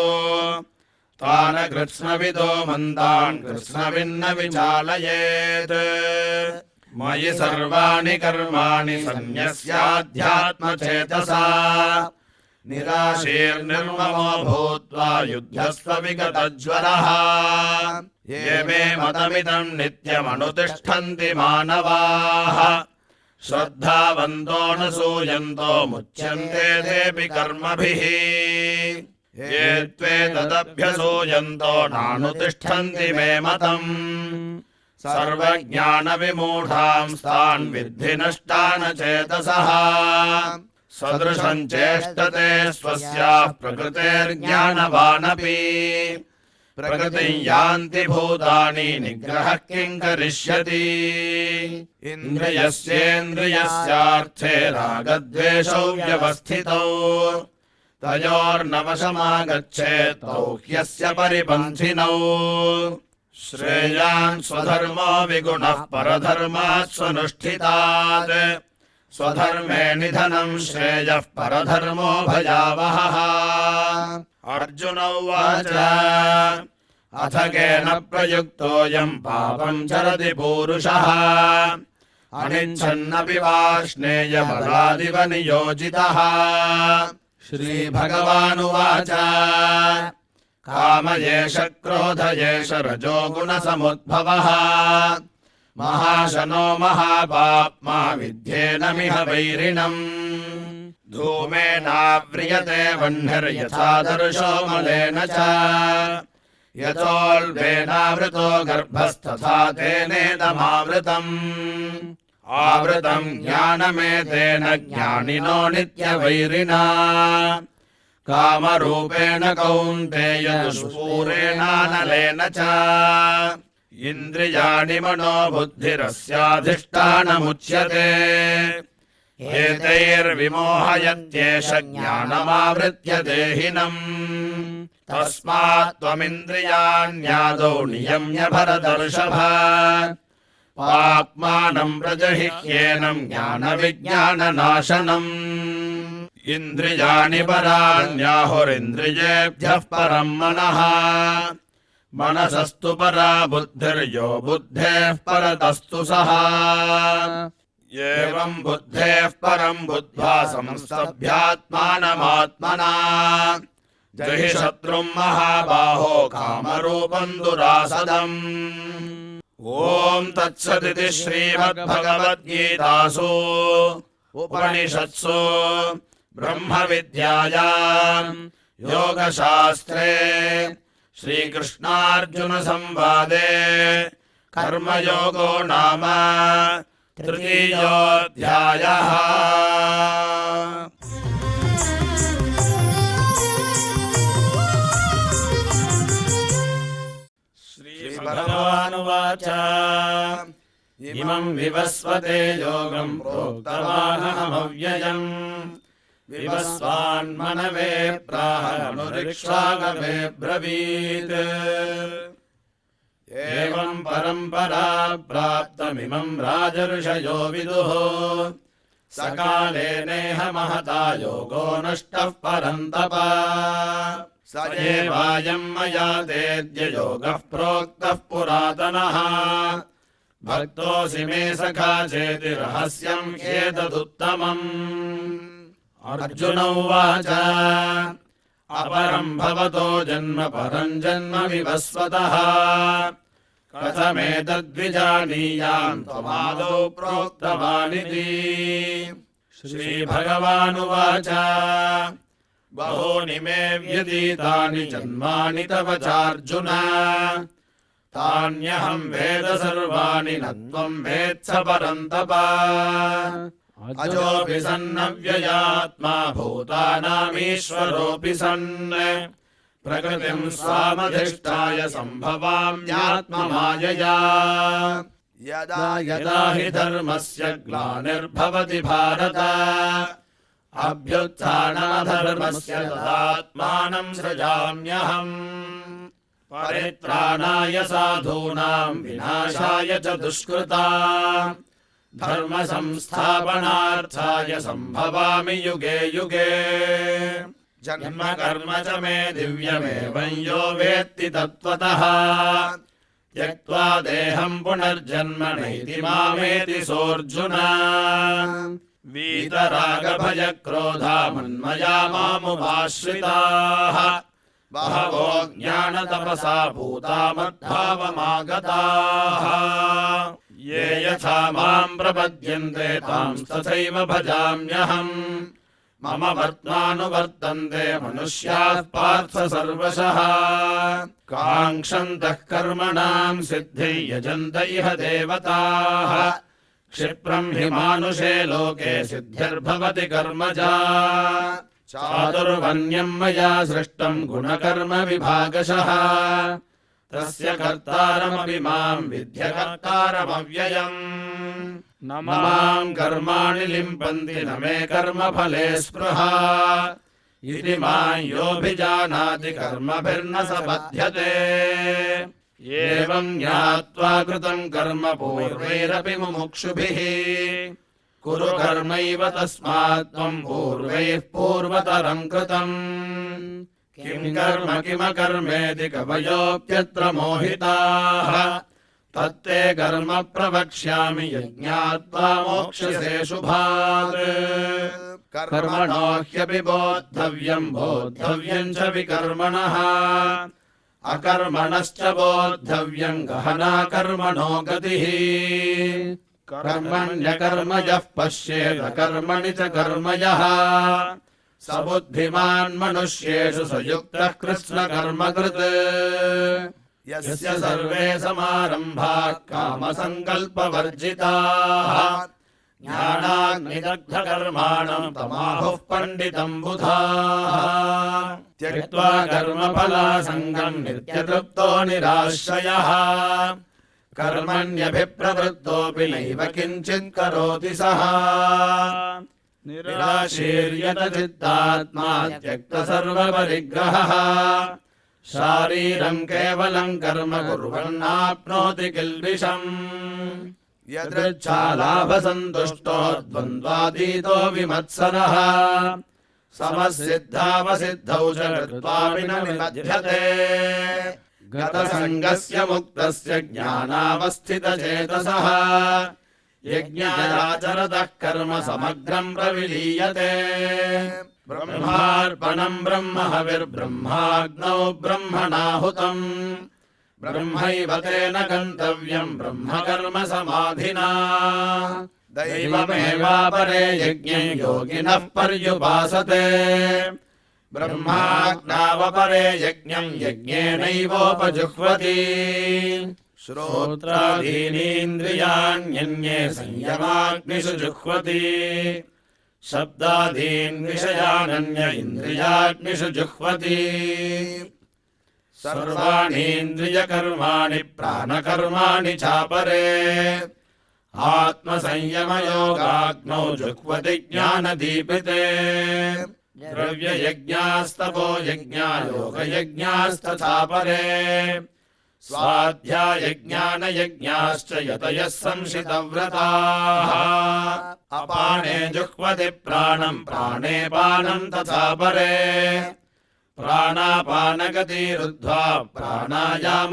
तान कृत्स्नविदो मन्दान् कृत्स्नविन्न विचालयेत् मयि सर्वाणि कर्माणि सन्न्यस्याध्यात्मचेतसा निराशीर्निर्ममो भूत्वा युध्यस्व विगतज्वरः ये मे मतमिदम् नित्यमनुतिष्ठन्ति मानवाः श्रद्धावन्तो न सूयन्तो मुच्यन्ते तेऽपि कर्मभिः ये त्वेतदभ्यसूयन्तो नानुतिष्ठन्ति मे मतम् सर्वज्ञानविमूढांस्तान् विद्धि नष्टान चेतसः सदृशम् चेष्टते स्वस्याः प्रकृतेर्ज्ञानवानपि प्रकृतिम् यान्ति भूतानि निग्रहः किम् करिष्यति इन्द्रियस्येन्द्रियस्यार्थे रागद्वेषौ व्यवस्थितौ तयोर्नवशमागच्छेत् तौ ह्यस्य परिपन्थिनौ श्रेयान् स्वधर्मो विगुणः परधर्मात् स्वनुष्ठितात् स्वधर्मे निधनम् श्रेयः परधर्मो भयावहः अर्जुन उवाच अथ केन प्रयुक्तोऽयम् पापम् चरति पूरुषः अनिच्छन्नपि वार्ष्णेयबलादिव नियोजितः श्रीभगवानुवाच काम एष क्रोध एष रजो गुणसमुद्भवः महाशनो महापाप्मा विद्येनमिह वैरिणम् धूमेनाव्रियते वह्निर्यथादर्शो मलेन च यतोऽल्पेनावृतो गर्भस्तथा तेनेदमावृतम् आवृतम् ज्ञानमेतेन ज्ञानिनो नित्यवैरिणा कामरूपेण कौन्तेय दुष्पूरेणानलेन च इन्द्रियाणि मनो बुद्धिरस्याधिष्ठानमुच्यते एतैर्विमोहयत्येष ज्ञानमावृत्य देहिनम् तस्मात् त्वमिन्द्रियाण्यादौ नियम्य भरतर्षभ पाप्मानम् प्रजहिह्येनम् ज्ञानविज्ञाननाशनम् इन्द्रियाणि पराण्याहुरिन्द्रियेभ्यः परम् मनः मनसस्तु परा बुद्धिर्यो बुद्धेः परतस्तु सः एवम् बुद्धेः परम् बुद्ध्वा संस्तभ्यात्मानमात्मना जहि शत्रुम् महाबाहो कामरूपम् दुरासदम् ॐ तत्सदिति श्रीमद्भगवद्गीतासु उपनिषत्सु ब्रह्मविद्यायाम् योगशास्त्रे श्रीकृष्णार्जुनसंवादे कर्मयोगो नाम तृतीयोऽध्यायः। श्रीभगवानुवाच उवाच इमं विवस्वते योगं प्रोक्तवानहमव्ययम् विवस्वान्मनवे प्राहनुरिक्षागवे ब्रवीत् एवं परम्परा प्राप्तमिमं राजऋषयो विदुः सकाले नेह महता योगो नष्टः परन्तप स एवायं मया तेद्य योगः प्रोक्तः पुरातनः भक्तोऽसि मे सखा चेति रहस्यम् एतदुत्तमम् अर्जुन उवाच अपरम् भवतो जन्म परम् जन्म विवस्वतः कथमेतद्विजानीयाम् त्वमादौ प्रोक्तवानिति श्रीभगवानुवाच बहूनि मे व्यतीतानि जन्मानि तव चार्जुन तान्यहं वेद सर्वाणि न त्वं वेत्स परन्तप अजोऽपि सन्नव्ययात्मा भूतानामीश्वरोऽपि सन् प्रकृतिं स्वामधिष्ठाय सम्भवाम्यात्ममायया यदा यदा हि धर्मस्य ग्लानिर्भवति भारत अभ्युत्थानाधर्मस्य तदात्मानं सृजाम्यहम् परित्राणाय साधूनां विनाशाय च दुष्कृताम् धर्म संस्थापनार्थाय सम्भवामि युगे युगे जन्म कर्म च मे दिव्यमेवं यो वेत्ति तत्त्वतः त्यक्त्वा देहं पुनर्जन्म नैति मामेति सोऽर्जुन वीतरागभयक्रोधा मन्मया मामुपाश्रिताः बहवो ज्ञानतपसा भूता मद्भावमागताः ये यथा माम् प्रपद्यन्ते तांस्तथैव भजाम्यहम् मम वर्त्मानुवर्तन्ते मनुष्याः पार्थ सर्वशः काङ्क्षन्तः कर्मणाम् सिद्धिं यजन्त इह देवताः क्षिप्रम् हि मानुषे लोके सिद्धिर्भवति कर्मजा चातुर्वर्ण्यम् मया सृष्टम् गुणकर्म विभागशः तस्य कर्तारमपि माम् विद्य कर्तारमव्ययम् न माम् कर्माणि लिम्पन्ति न मे कर्मफले स्पृहा इति माम् योऽभिजानाति कर्मभिर्न स बध्यते एवम् ज्ञात्वा कृतम् कर्म पूर्वैरपि मुमुक्षुभिः कुरु कर्मैव तस्मात् त्वम् पूर्वैः पूर्वतरम् कृतम् किम् कर्म किमकर्मेति कवयोऽप्यत्र मोहिताः तत्ते कर्म प्रवक्ष्यामि यज्ञात्वा मोक्ष्यसे शुभात् कर्मणो ह्यपि बोद्धव्यम् बोद्धव्यम् च विकर्मणः अकर्मणश्च बोद्धव्यम् गहना कर्मणो गतिः कर्मण्यकर्म यः पश्येत कर्मणि च कर्म यः स बुद्धिमान् मनुष्येषु स युक्तः कृत्स्नकर्मकृत् यस्य सर्वे समारम्भाः कामसङ्कल्पवर्जिताः ज्ञानाग्निदग्धकर्माणम् तमाहुः पण्डितम् बुधाः त्यक्त्वा कर्मफलासङ्गम् नित्यतृप्तो निराश्रयः कर्मण्यभिप्रवृत्तोऽपि नैव किञ्चित् करोति सः निराशीर्यत चित्तात्मा त्यक्त सर्वपरिग्रहः शारीरम् केवलम् कर्म कुर्वन्नाप्नोति किल्बिषम् यदृच्छालाभसन्तुष्टो द्वन्द्वातीतो विमत्सरः समसिद्धावसिद्धौ च कृत्वापि न निबध्यते गतसङ्गस्य मुक्तस्य ज्ञानावस्थितचेतसः यज्ञायाचरतः कर्म समग्रम् प्रविलीयते ब्रह्मार्पणम् ब्रह्म हविर्ब्रह्माग्नौ ब्रह्मणाहुतम् ब्रह्मैव तेन गन्तव्यम् ब्रह्मकर्म समाधिना दैवमेवापरे यज्ञे योगिनः पर्युपासते ब्रह्माग्नावपरे यज्ञम् यज्ञेनैवोपजुह्वति श्रोत्रादीनीन्द्रियाण्यन्ये संयमाग्निषु जुह्वति शब्दादीन् विषयानन्य इन्द्रियाग्निषु जुह्वति सर्वाणीन्द्रियकर्माणि प्राणकर्माणि चापरे आत्मसंयमयोगाग्नौ जुह्वति ज्ञानदीपिते द्रव्ययज्ञास्तपो यज्ञा योगयज्ञास्तथा परे स्वाध्यायज्ञानयज्ञाश्च यतयः संशितव्रताः अपाने जुह्वति प्राणम् प्राणे पानम् तथा परे प्राणापानगतिरुद्ध्वा प्राणायामपरायणाः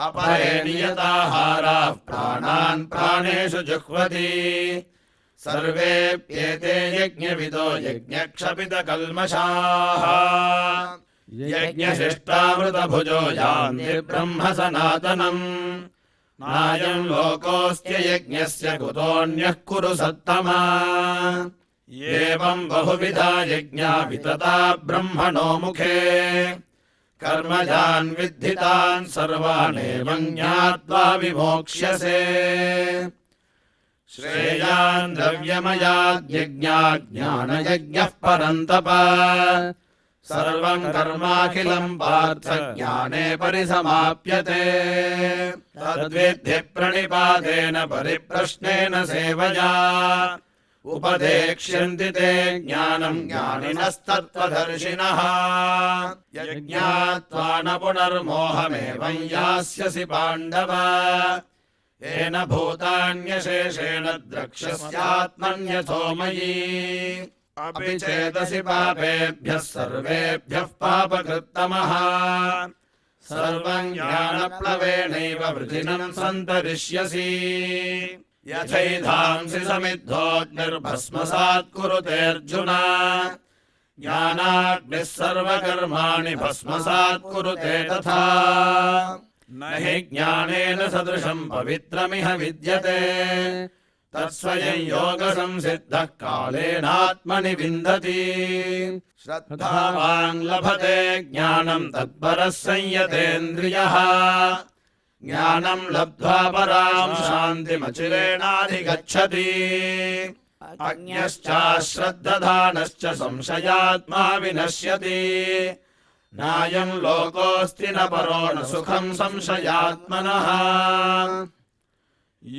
अपरे नियताहाराः प्राणान् प्राणेषु जुह्वति सर्वेऽप्येते यज्ञविदो यज्ञक्षपितकल्मषाः यज्ञशिष्टामृतभुजो यान्ति ब्रह्म सनातनम् नायम् लोकोऽस्त्ययज्ञस्य कुतोऽन्यः कुरु सत्तमा एवम् बहुविधा यज्ञा वितता ब्रह्मणो मुखे कर्मजान् विद्धितान् सर्वानेवम् ज्ञात्वा विमोक्ष्यसे श्रेयान् द्रव्यमयाद्यज्ञा ज्ञानयज्ञः परन्तप सर्वम् कर्माखिलम् पार्थ ज्ञाने परिसमाप्यते तद्विद्धि प्रणिपातेन परिप्रश्नेन सेवया उपदेक्ष्यन्ति ते ज्ञानम् ज्ञानिनस्तत्त्वदर्शिनः यज्ञात्वा न पुनर्मोहमेवम् यास्यसि पाण्डव येन भूतान्यशेषेण द्रक्ष्यस्यात्मन्यथो मयि अपि चेदसि पापेभ्यः सर्वेभ्यः पापकृत्तमः सर्वम् ज्ञानप्लवेनैव वृजिनम् सन्तरिष्यसि यथैधांसि समिद्धोऽग्निर्भस्मसात् कुरुतेऽर्जुन ज्ञानाग्निः सर्वकर्माणि भस्मसात् कुरुते तथा न हि ज्ञानेन सदृशम् पवित्रमिह विद्यते तत्स्वयं योगसंसिद्धः कालेनात्मनि विन्दति श्रद्धावान् लभते ज्ञानम् तत्परः संयतेन्द्रियः ज्ञानम् लब्ध्वा पराम् शान्तिमचिरेणाधिगच्छति अज्ञश्चाश्रद्धधानश्च संशयात्मा विनश्यति नायम् लोकोऽस्ति न परो न सुखम् संशयात्मनः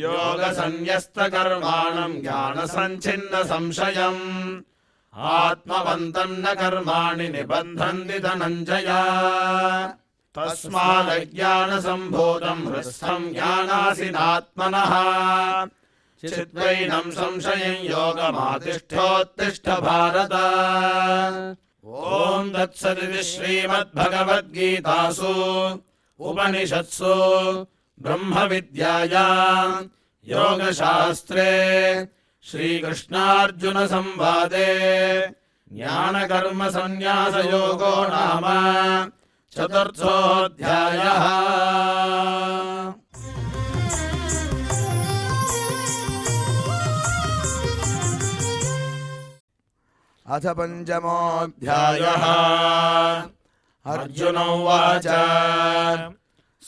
योगसन्न्यस्तकर्माणम् ज्ञानसञ्छिन्न संशयम् आत्मवन्तम् न कर्माणि निबध्नन्ति धनञ्जय तस्मादज्ञानसम्भूतम् हृस्थम् ज्ञानासिनात्मनः चिद्वैनम् संशयम् योगमातिष्ठोत्तिष्ठ भारत ॐ तत्सदिति श्रीमद्भगवद्गीतासु उपनिषत्सु ब्रह्मविद्यायाम् योगशास्त्रे श्रीकृष्णार्जुनसंवादे ज्ञानकर्मसन्न्यासयोगो नाम चतुर्थोऽध्यायः। अथ पञ्चमोऽध्यायः। अर्जुन उवाच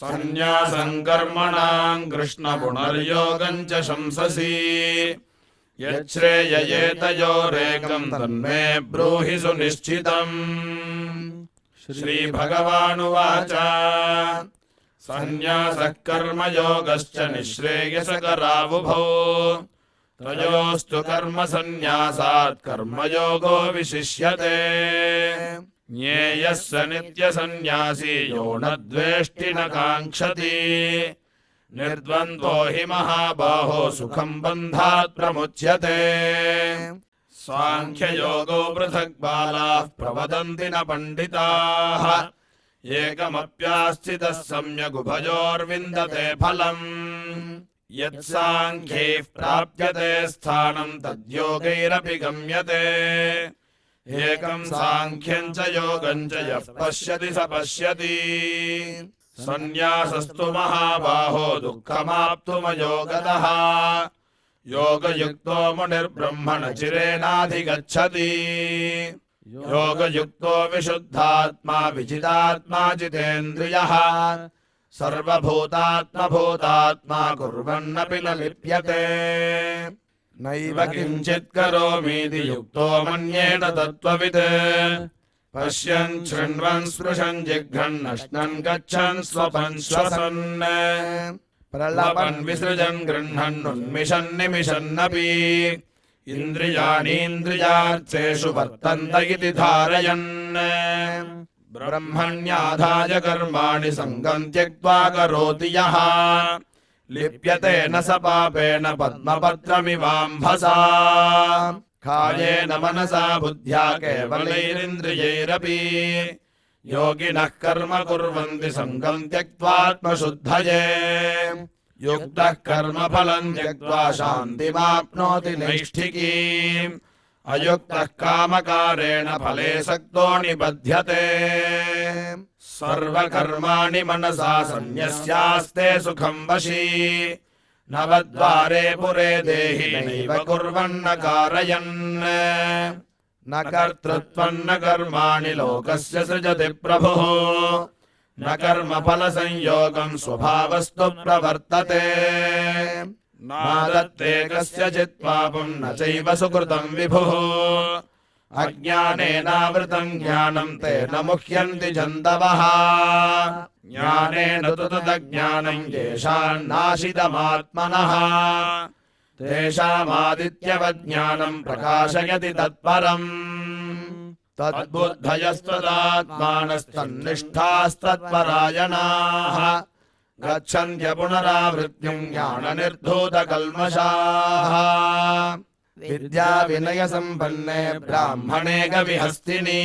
सन्न्यासम् कर्मणाम् कृष्णपुनर्योगम् च शंससि यच्छ्रेययेतयोरेकम् तन्मे ब्रूहि सुनिश्चितम्। श्रीभगवानुवाच सन्न्यासः कर्मयोगश्च निःश्रेयसकरावुभौ त्रयोस्तु कर्मसन्न्यासात् कर्मयोगो विशिष्यते। ज्ञेयः स नित्यसन्न्यासी यो न द्वेष्टि न काङ्क्षति निर्द्वन्द्वो हि महाबाहो सुखम् बन्धात् प्रमुच्यते। साङ्ख्ययोगो पृथक् बालाः प्रवदन्ति न पण्डिताः एकमप्यास्थितः सम्यगुभयोर्विन्दते फलम्। यत्साङ्ख्यैः प्राप्यते स्थानम् तद्योगैरपि गम्यते। एकम् साङ्ख्यम् च योगम् च यः पश्यति स पश्यति। सन्न्यासस्तु महाबाहो दुःखमाप्तुमयोगतः योगयुक्तो मुनिर्ब्रह्मण चिरेणाधिगच्छति। योगयुक्तो विशुद्धात्मा विजितात्मा जितेन्द्रियः सर्वभूतात्मभूतात्मा कुर्वन्नपि न लिप्यते। नैव किञ्चित् करोमीति युक्तो मन्येन तत्त्ववित् पश्यन् शृण्वन् स्पृशन् जिघ्रन्नश्नन् गच्छन् स्वपन् श्वसन् प्रलपन् विसृजन् गृह्णन्नुन्मिषन् निमिषन्नपि इन्द्रियाणीन्द्रियार्थेषु वर्तन्त इति धारयन् ब्रह्मण्याधाय कर्माणि सङ्गम् त्यक्त्वा करोति यः लिप्यते न स पापेन पद्मपत्रमिवाम्भसा कायेन मनसा बुद्ध्या केवलैरिन्द्रियैरपि योगिनः कर्म कुर्वन्ति सङ्गम् त्यक्त्वात्मशुद्धये युक्तः कर्मफलम् त्यक्त्वा शान्तिमाप्नोति नैष्ठिकीम् अयुक्तः कामकारेण फले सक्तो निबध्यते सर्वकर्माणि मनसा सन्न्यस्यास्ते सुखम् वशी नवद्वारे पुरे देहि नैव कुर्वन्न कारयन् न कर्तृत्वम् न कर्माणि लोकस्य सृजति प्रभुः न कर्मफलसंयोगम् स्वभावस्तु प्रवर्तते नादत्ते कस्यचित् पापम् न चैव सुकृतम् विभुः अज्ञानेनावृतम् ज्ञानम् तेन मुह्यन्ति जन्तवः ज्ञानेन तु तदज्ञानम् येषान्नाशितमात्मनः तेषामादित्यवज्ञानम् प्रकाशयति तत्परम् तद्बुद्धयस्तदात्मानस्तन्निष्ठास्तत्परायणाः गच्छन्त्य पुनरावृत्तिम् ज्ञाननिर्धूतकल्मषाः विद्या विनयसम्पन्ने ब्राह्मणे कविहस्तिनि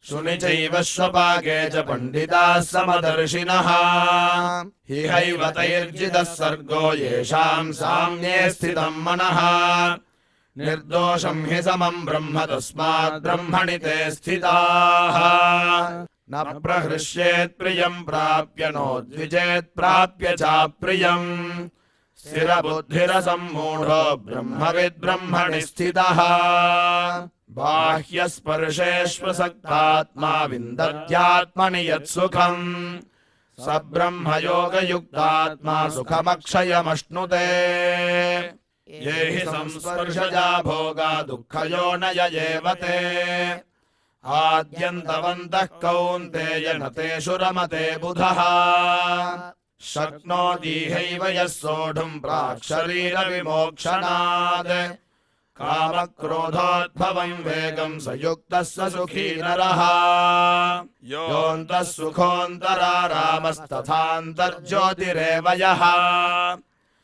शुनि चैव श्वपाके च पण्डिताः समदर्शिनः हिहैव तैर्जितः सर्गो येषाम् साम्ये स्थितम् मनः निर्दोषम् हि समम् ब्रह्म तस्मात् ब्रह्मणि ते स्थिताः न प्रहृष्येत् प्रियम् प्राप्य नोद्विजेत् प्राप्य चाप्रियम् स्थिरबुद्धिरसम्मूढो ब्रह्मविद् ब्रह्मणि स्थितः बाह्यस्पर्शेष्वसक्तात्मा विन्दत्यात्मनि यत्सुखम् स ब्रह्मयोगयुक्तात्मा सुखमक्षयमश्नुते ये हि संस्पर्शजा भोगा दुःखयोनय एव ते आद्यन्तवन्तः कौन्तेय न तेषु रमते बुधः शक्नोतीहैव यः सोढुम् प्राक्शरीरविमोक्षणात् कामक्रोधोद्भवम् वेगम् स युक्तः स सुखी नरः योऽन्तः सुखोऽन्तरारामस्तथान्तर्ज्योतिरेव यः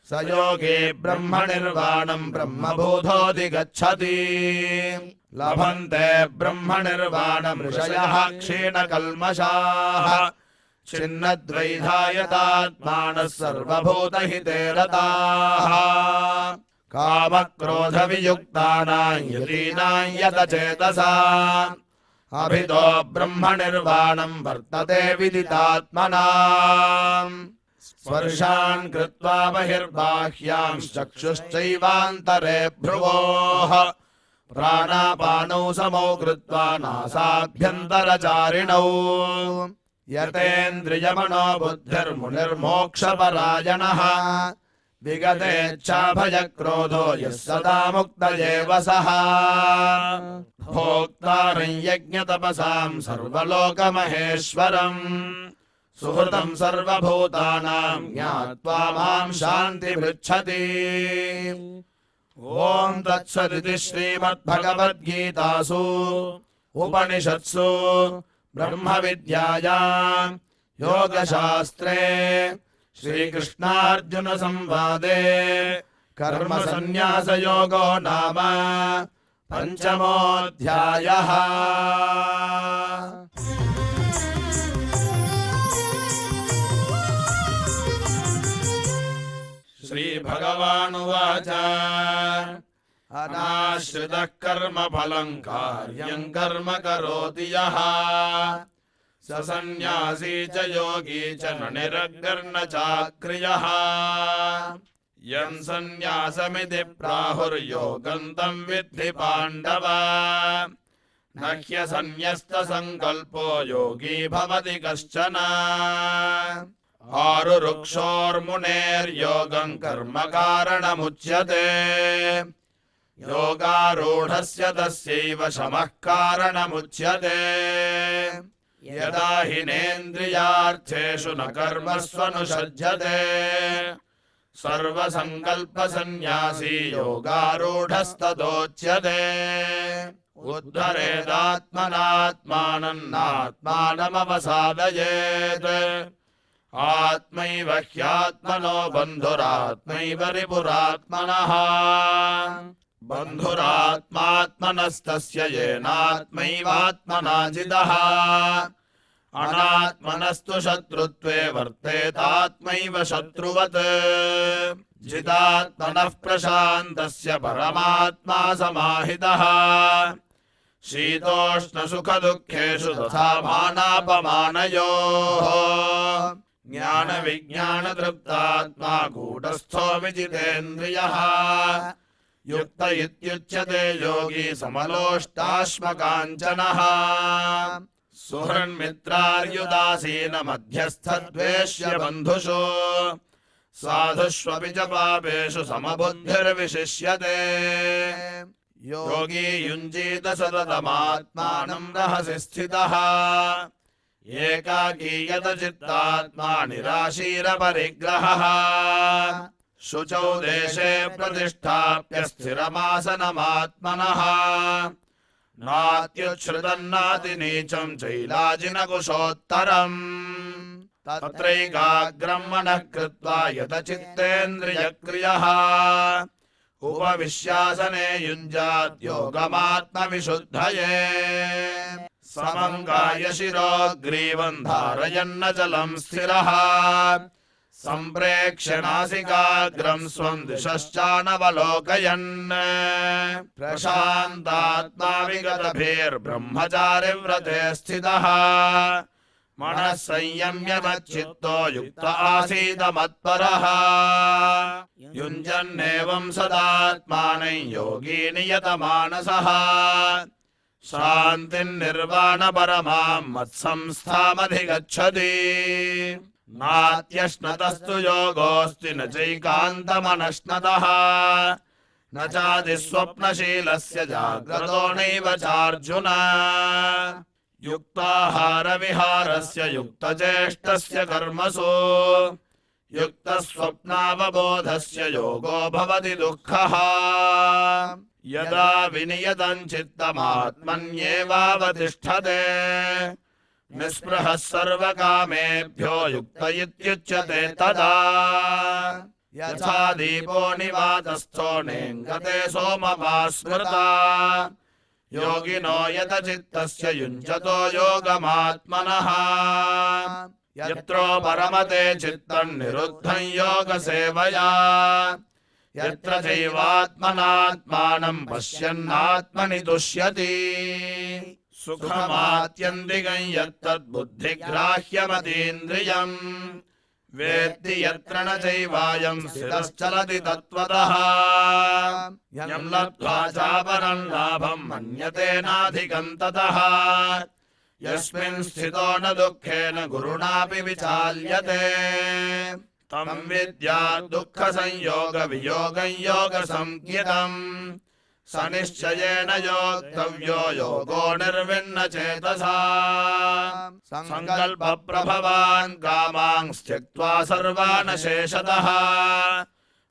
स योगी ब्रह्मनिर्वाणम् ब्रह्मभूतोऽधिगच्छति लभन्ते ब्रह्मनिर्वाणमृषयः क्षीणकल्मषाः छिन्नद्वैधायतात्मानः सर्वभूतहिते रताः कामक्रोधवियुक्तानाम् यतीनाम् यतचेतसा अभितो ब्रह्मनिर्वाणम् वर्तते विदितात्मनाम् स्पर्शान् कृत्वा बहिर्बाह्यांश्चक्षुश्चैवान्तरे भ्रुवोः प्राणापानौ समौ कृत्वा नासाभ्यन्तरचारिणौ यतेन्द्रियमनो बुद्धिर्मुनिर्मोक्षपरायणः विगतेच्छाभयक्रोधो यः सदा मुक्त एव सः भोक्तारम् यज्ञतपसाम् सर्वलोकमहेश्वरम् सुहृतम् सर्वभूतानाम् ज्ञात्वा माम् शान्तिमृच्छति ॐ तत्सदिति श्रीमद्भगवद्गीतासु उपनिषत्सु ब्रह्मविद्यायाम् योगशास्त्रे श्रीकृष्णार्जुनसंवादे कर्मसन्न्यासयोगो नाम पञ्चमोऽध्यायः। श्रीभगवानुवाच अनाश्रितः कर्मफलम् कार्यम् कर्म करोति यः स सन्न्यासी च योगी च न निरग्निर्न चाक्रियः यम् सन्न्यासमिति प्राहुर्योगम् तम् विद्धि पाण्डव न ह्यसन्न्यस्तसङ्कल्पो योगी भवति कश्चन आरुरुक्षोर्मुनेर्योगम् कर्म कारणमुच्यते योगारूढस्य तस्यैव शमः कारणमुच्यते यदा हिनेन्द्रियार्थेषु न कर्मस्वनुषज्यते सर्वसङ्कल्पसन्न्यासी योगारूढस्ततोच्यते उद्धरेदात्मनात्मानं नात्मानमवसादयेत् आत्मैव ह्यात्मनो बन्धुरात्मैव रिपुरात्मनः बन्धुरात्मात्मनस्तस्य येनात्मैवात्मना जितः अनात्मनस्तु शत्रुत्वे वर्तेतात्मैव शत्रुवत् जितात्मनः प्रशान्तस्य परमात्मा समाहितः शीतोष्णसुखदुःखेषु तथा मानापमानयोः ज्ञानविज्ञानतृप्तात्मा कूटस्थो विजितेन्द्रियः युक्त इत्युच्यते योगी समलोष्टाश्मकाञ्चनः सुहृन्मित्रार्युदासीनमध्यस्थद्वेष्य बन्धुषु साधुष्वपि च पापेषु समबुद्धिर्विशिष्यते योगी युञ्जीत सततमात्मानं रहसि स्थितः एकाकीयत चित्तात्मा निराशीरपरिग्रहः शुचौ देशे प्रतिष्ठाप्य स्थिरमासनमात्मनः नात्युच्छ्रितन्नातिनीचं चैलाजिनकुशोत्तरम् तत्रैकाग्रं मनः कृत्वा यतचित्तेन्द्रियक्रियः उपविश्यासने युञ्जात् योगमात्मविशुद्धये समं कायशिरो ग्रीवं धारयन्नचलं स्थिरः सम्प्रेक्ष्य नासिकाग्रं स्वं दिशश्चानवलोकयन् प्रशान्तात्मा विगतभिर्ब्रह्मचारिव्रते स्थितः मनः संयम्य मच्चित्तो युक्त आसीत मत्परः युञ्जन्नेवं सदात्मानं योगी नियतमानसः शान्तिर्निर्वाणपरमां मत्संस्थामधिगच्छति नात्यश्नतस्तु योगोऽस्ति न चैकान्तमनश्नतः न चादिस्वप्नशीलस्य जाग्रतो नैव चार्जुन युक्ताहारविहारस्य युक्तचेष्टस्य कर्मसु युक्तस्वप्नावबोधस्य योगो भवति दुःखः यदा विनियतं चित्तमात्मन्येवावतिष्ठते निःस्पृहः सर्वकामेभ्यो युक्त इत्युच्यते तदा यथा दीपो निवातस्थो नेङ्गते सोममास्मृता योगिनो यतचित्तस्य युञ्जतो योगमात्मनः यत्रो परमते चित्तं निरुद्धं योगसेवया यत्र चैवात्मनात्मानं पश्यन्नात्मनि तुष्यति सुखमात्यन्तिकं यत्तद्बुद्धिग्राह्यमतीन्द्रियम् वेत्ति यत्र न चैवायं स्थिरश्चलति तत्त्वतः यं लब्ध्वा चापरं लाभं मन्यते नाधिकं ततः यस्मिन् स्थितो न दुःखेन गुरुणापि विचाल्यते तं विद्यात् दुःखसंयोगवियोगं योगसंज्ञितम् स निश्चयेन योक्तव्यो योगो निर्विण्णचेतसा सङ्कल्पप्रभवान् कामांस् त्यक्त्वा सर्वान् शेषतः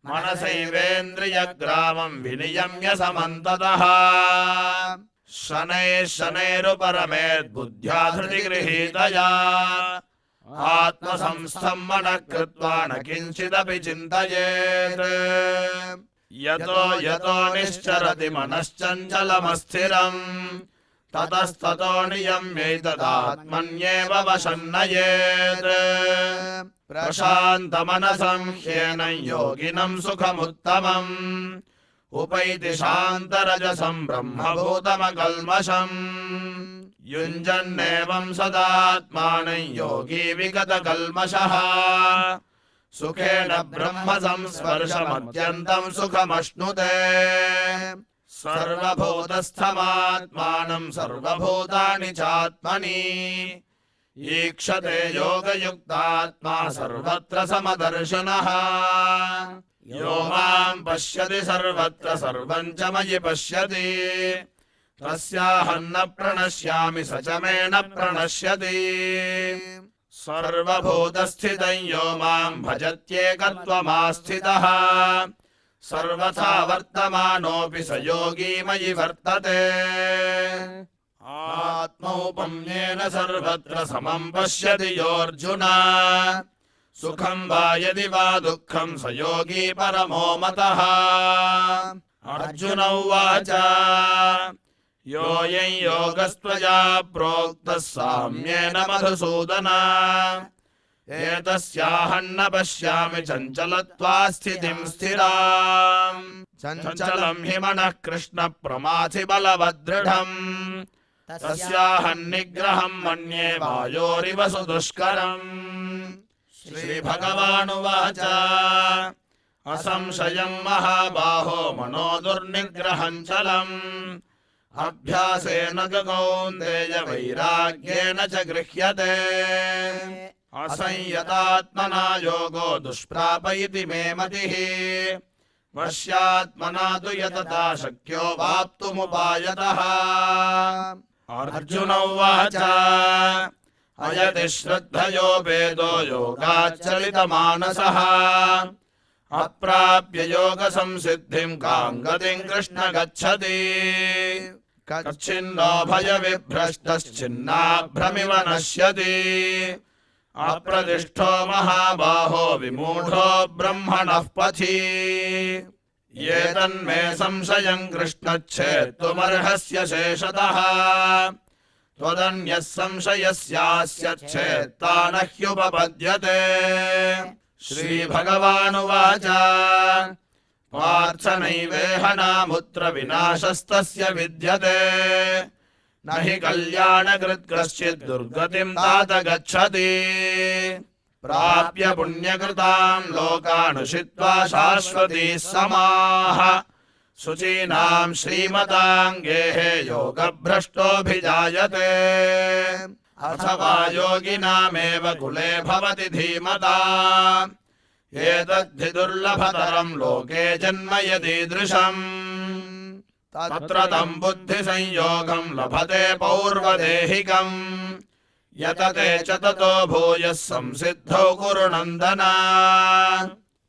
मनसैवेन्द्रियग्रामं विनियम्य समन्ततः शनैः शनैरुपरमेद्बुद्ध्या धृतिगृहीतया आत्मसंस्थं मनः कृत्वा न किञ्चिदपि चिन्तयेत् यतो यतो निश्चरति मनश्चञ्चलमस्थिरम् ततस्ततो नियम्यैतदात्मन्येव वशं नयेत् प्रशान्तमनसं ह्येनं योगिनं सुखमुत्तमम् उपैति शान्तरजसं ब्रह्मभूतमकल्मषम् युञ्जन्नेवं सदात्मानं योगी विगतकल्मषः सुखेन ब्रह्म संस्पर्शमत्यन्तं सुखमश्नुते सर्वभूतस्थमात्मानं सर्वभूतानि चात्मनि ईक्षते योगयुक्तात्मा सर्वत्र समदर्शनः यो माम् पश्यति सर्वत्र सर्वम् च मयि पश्यति तस्याहं न प्रणश्यामि स च मे न प्रणश्यति सर्वभूतस्थितं यो माम् भजत्येकत्वमास्थितः सर्वथा वर्तमानोऽपि स योगी मयि वर्तते आत्मौपम्येन सर्वत्र समम् पश्यति योऽर्जुन सुखं वा यदि वा दुःखं स योगी परमो मतः अर्जुन उवाच योऽयं योगस्त्वया प्रोक्तः साम्येन मधुसूदन एतस्याहं न पश्यामि चञ्चलत्वास्थितिं स्थिराम् चञ्चलं हि मनः कृष्ण प्रमाथि बलवदृढम् तस्याहं निग्रहं मन्ये वायोरिव सुदुष्करम् श्रीभगवानुवाच असंशयं महाबाहो मनो दुर्निग्रहं चलम् अभ्यासेन तु कौन्तेय वैराग्येन च गृह्यते असंयतात्मना योगो दुष्प्राप इति मे मतिः वश्यात्मना तु यतता शक्यो वाप्तुमुपायतः अर्जुन उवाच अयति श्रद्धयोपेतो योगाच्चलितमानसः अप्राप्य योगसंसिद्धिं कां गतिं कृष्ण गच्छति कच्छिन्नो भयविभ्रष्टश्चिन्नाभ्रमिव नश्यति अप्रतिष्ठो महाबाहो विमूढो ब्रह्मणः पथि ये तन्मे संशयं कृष्ण छेत्तुमर्हस्य शेषतः त्वदन्यः संशयस्यास्य छेत्ता न ह्युपपद्यते श्रीभगवानुवाच पार्थ नैवेह नामुत्र विनाशस्तस्य विद्यते न हि कल्याणकृत् कश्चित् दुर्गतिं तात गच्छति प्राप्य पुण्यकृतां लोकानुषित्वा शाश्वतीः समाः शुचीनां श्रीमतां गेहे योगभ्रष्टोऽभिजायते अथवा योगिनामेव कुले भवति धीमताम् एतद्धि दुर्लभतरं लोके जन्म यदीदृशम् तत्र तं बुद्धिसंयोगं लभते पौर्वदेहिकम् यतते च ततो भूयः संसिद्धौ कुरु नन्दन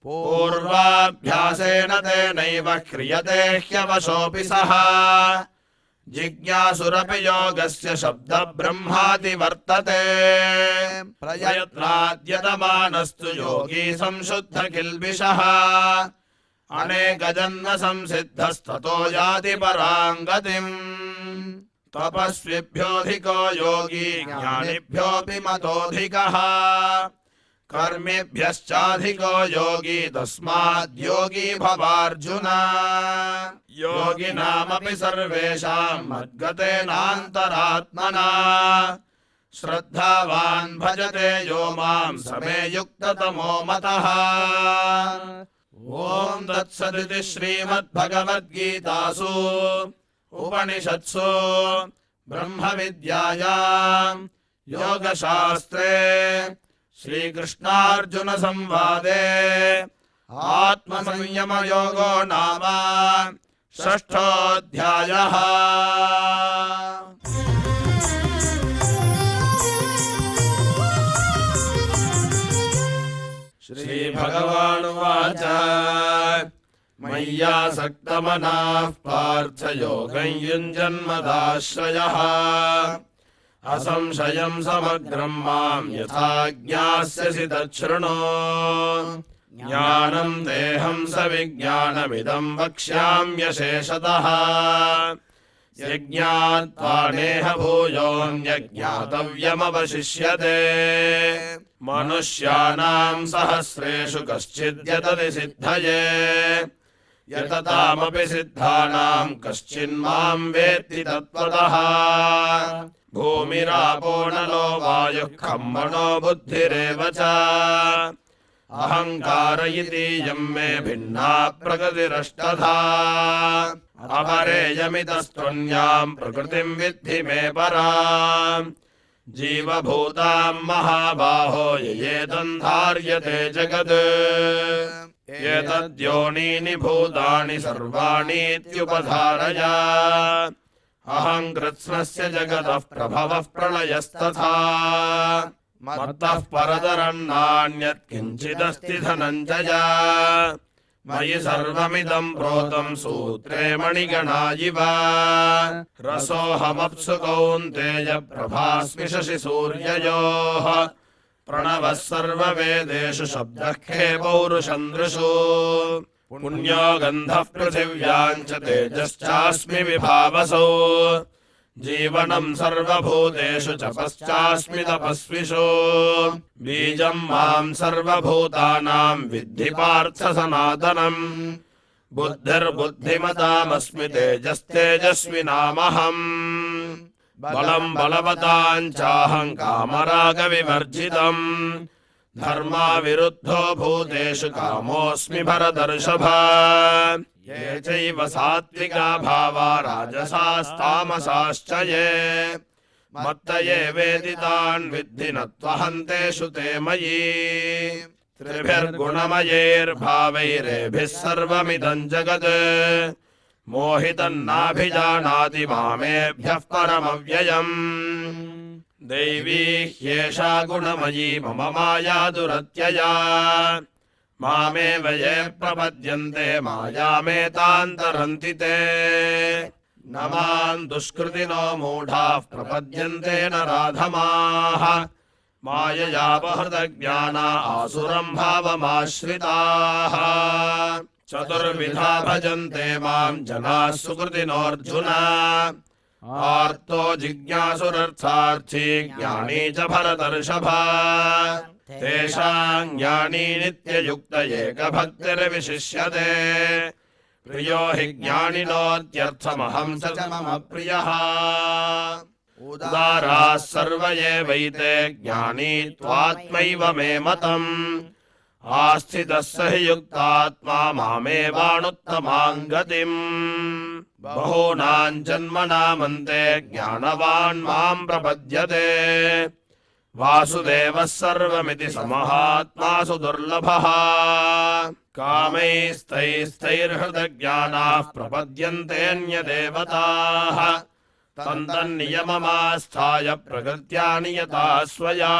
पूर्वाभ्यासेन तेनैव क्रियते ह्यवशोऽपि सः जिज्ञासुरपि योगस्य शब्दब्रह्माति वर्तते प्रयत्नाद्यतमानस्तु योगी संशुद्ध किल्बिषः अनेकजन्म संसिद्धस्ततो याति परां गतिम् तपस्विभ्योऽधिको योगी ज्ञानिभ्योऽपि मतोऽधिकः कर्मिभ्यश्चाधिको योगी तस्माद्योगी भवार्जुन योगिनामपि सर्वेषां मद्गतेनान्तरात्मना श्रद्धावान् भजते यो मां स मे युक्ततमो मतः ॐ तत्सदिति श्रीमद्भगवद्गीतासु उपनिषत्सु ब्रह्मविद्यायां योगशास्त्रे श्रीकृष्णार्जुन संवादे आत्मसंयमयोगो नाम षष्ठोऽध्यायः। श्रीभगवानुवाच मय्यासक्तमनाः पार्थ योगं युञ्जन्मदाश्रयः असंशयं समग्रं मां यथा ज्ञास्यसि तच्छृणु ज्ञानं देहं सविज्ञानमिदं वक्ष्याम्यशेषतः यज्ञात्वा नेह भूयोऽन्यज्ञातव्यमवशिष्यते मनुष्याणां सहस्रेषु कश्चिद्यतति सिद्धये यततामपि सिद्धानां कश्चिन्मां वेत्ति तत्त्वतः भूमिरापो नलो वायुः खं मनो बुद्धिरेव च अहङ्कार इतीयं मे भिन्ना प्रकृतिरष्टधा अपरेयमितस्त्वन्यां प्रकृतिं विद्धि मे पराम् जीवभूतां महाबाहो ययेदं धार्यते जगत् एतद्योनीनि भूतानि सर्वाणीत्युपधारय अहं कृत्स्नस्य जगतः प्रभवः प्रलयस्तथा मत्तः परतरं नान्यत् किञ्चिदस्ति धनञ्जय मयि सर्वमिदं प्रोतं सूत्रे मणिगणा इव रसोऽहमप्सु कौन्तेय प्रभास्मि शशि सूर्ययोः प्रणवः सर्ववेदेषु शब्दः खे पौरुषन्दृषु पुण्यो गन्धः पृथिव्यां च तेजश्चास्मि विभावसौ जीवनं सर्वभूतेषु च पश्चास्मि तपस्विषु बीजं मां सर्वभूतानां विद्धि पार्थ सनातनम् बुद्धिर्बुद्धिमतामस्मि तेजस्तेजस्विनामहम् बलं बलवतां चाहं कामरागविवर्जितम् धर्माविरुद्धो भूतेषु कामोऽस्मि भरतर्षभ ये चैव सात्विका भावा राजसास्तामसाश्च ये मत्त ये वेदितान् विद्धि न त्वहं तेषु ते मयि त्रिभिर्गुणमयैर्भावैरेभिः सर्वमिदं जगत् मोहितन्नाभिजानाति मामेभ्यः परमव्ययम् दैवी ह्येषा गुणमयी मम माया दुरत्यया मामेव ये प्रपद्यन्ते मायामेतान्तरन्ति ते न मां दुष्कृतिनो मूढाः प्रपद्यन्ते नराधमाः माययापहृतज्ञाना आसुरं भावमाश्रिताः चतुर्विधा भजन्ते मां जनाः सुकृतिनोऽर्जुन आर्तो जिज्ञासुरर्थार्थी ज्ञानी च भरतर्षभ तेषां ज्ञानी नित्ययुक्त एकभक्तिर्विशिष्यते प्रियो हि ज्ञानिनोत्यर्थमहं स च मम प्रियः उदाराः सर्व एवैते ज्ञानी त्वात्मैव मे मतम् आस्थितः स हि युक्तात्मा मामेवानुत्तमां गतिम् बहूनां जन्मनामन्ते ज्ञानवान् मां प्रपद्यते वासुदेवः सर्वमिति समहात्मासु दुर्लभः कामैस्तैस्तैर्हृतज्ञानाः प्रपद्यन्तेऽन्यदेवताः तन्तन्नियममास्थाय प्रकृत्या नियता स्वया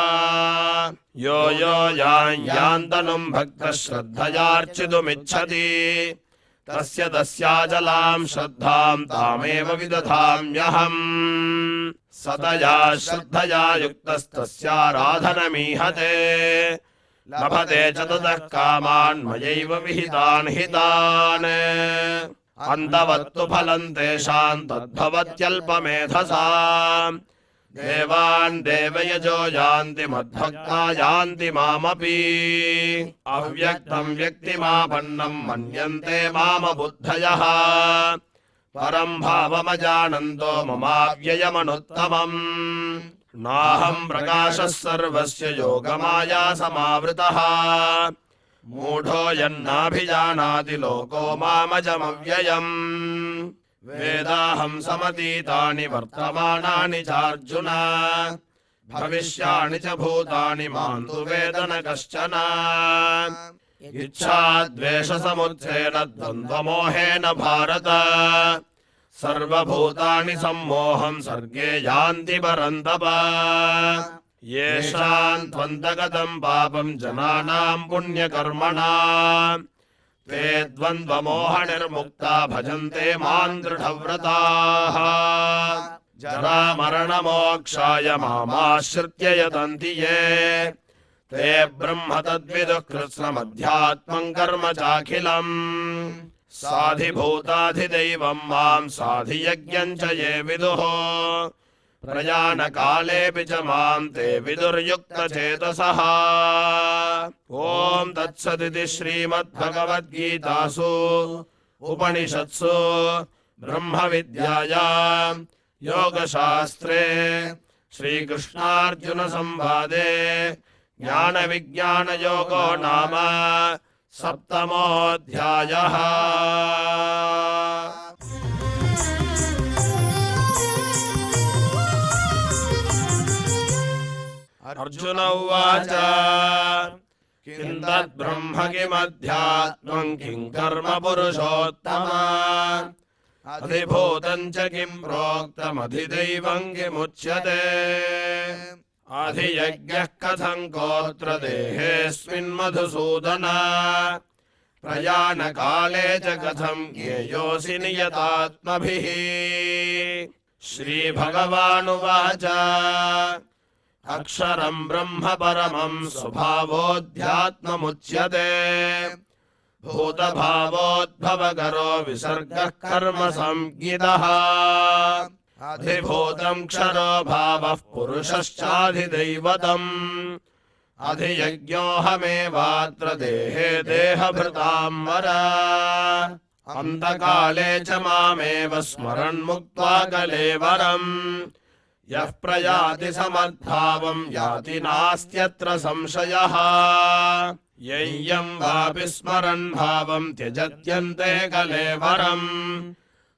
यो यो यान्तनुं भक्तः श्रद्धयार्चितुमिच्छति तस्य तस्याचलां श्रद्धां तामेव विदधाम्यहम् सतया श्रद्धया युक्तस्तस्याराधनमीहते लभते च ततः कामान् मयैव विहितान् हितान् अन्तवत्तु फलं तेषां तद्भवत्यल्पमेधसाम् देवान् देवयजो यान्ति मद्भक्ता यान्ति मामपि अव्यक्तं व्यक्तिमापन्नं मन्यन्ते मामबुद्धयः परं भावमजानन्तो ममाव्ययमनुत्तमम् नाहं प्रकाशः सर्वस्य योगमाया समावृतः मूढो यन्नाभिजानाति लोको मामजमव्ययम् वेदाहं समतीतानि वर्तमानानि चार्जुन भविष्याणि च भूतानि मां तु वेद न कश्चन इच्छाद्वेषसमुत्थेन द्वन्द्वमोहेन भारत सर्वभूतानि सम्मोहं सर्गे यान्ति परन्तप येषां त्वन्तगतं पापं जनानां पुण्यकर्मणां ते द्वन्द्वमोहनिर्मुक्ता भजन्ते मां दृढव्रताः जरामरणमोक्षाय मामाश्रित्य यतन्ति ये ते ब्रह्म तद्विदुः कृत्स्नमध्यात्मं कर्म चाखिलम् साधिभूताधिदैवं मां साधियज्ञं च ये विदुः प्रयाणकालेऽपि च मां ते विदुर्युक्तचेतसः ॐ तत्सदिति श्रीमद्भगवद्गीतासु उपनिषत्सु ब्रह्मविद्यायां योगशास्त्रे श्रीकृष्णार्जुनसंवादे ज्ञानविज्ञानयोगो नाम सप्तमोऽध्यायः। अर्जुन उवाच किं तद्ब्रह्म किमध्यात्मं किं कर्म पुरुषोत्तमा अधिभूतं च किं प्रोक्तमधिदैवं किमुच्यते अधियज्ञः कथं गोत्र देहेऽस्मिन् मधुसूदन प्रयाणकाले च कथं ज्ञेयोऽसि नियतात्मभिः श्रीभगवानुवाच अक्षरं ब्रह्म परमं स्वभावोऽध्यात्ममुच्यते भूतभावोद्भवकरो विसर्गः कर्म संज्ञितः अधिभूतं क्षरो भावः पुरुषश्चाधिदैवतम् अधियज्ञोऽहमेवात्र देहे देहभृतां वर अन्तकाले च मामेव स्मरन् मुक्त्वा कलेवरम् यः प्रयाति समद्भावं याति नास्त्यत्र संशयः यय्यं वापि स्मरन् भावं त्यजत्यन्ते कलेवरम्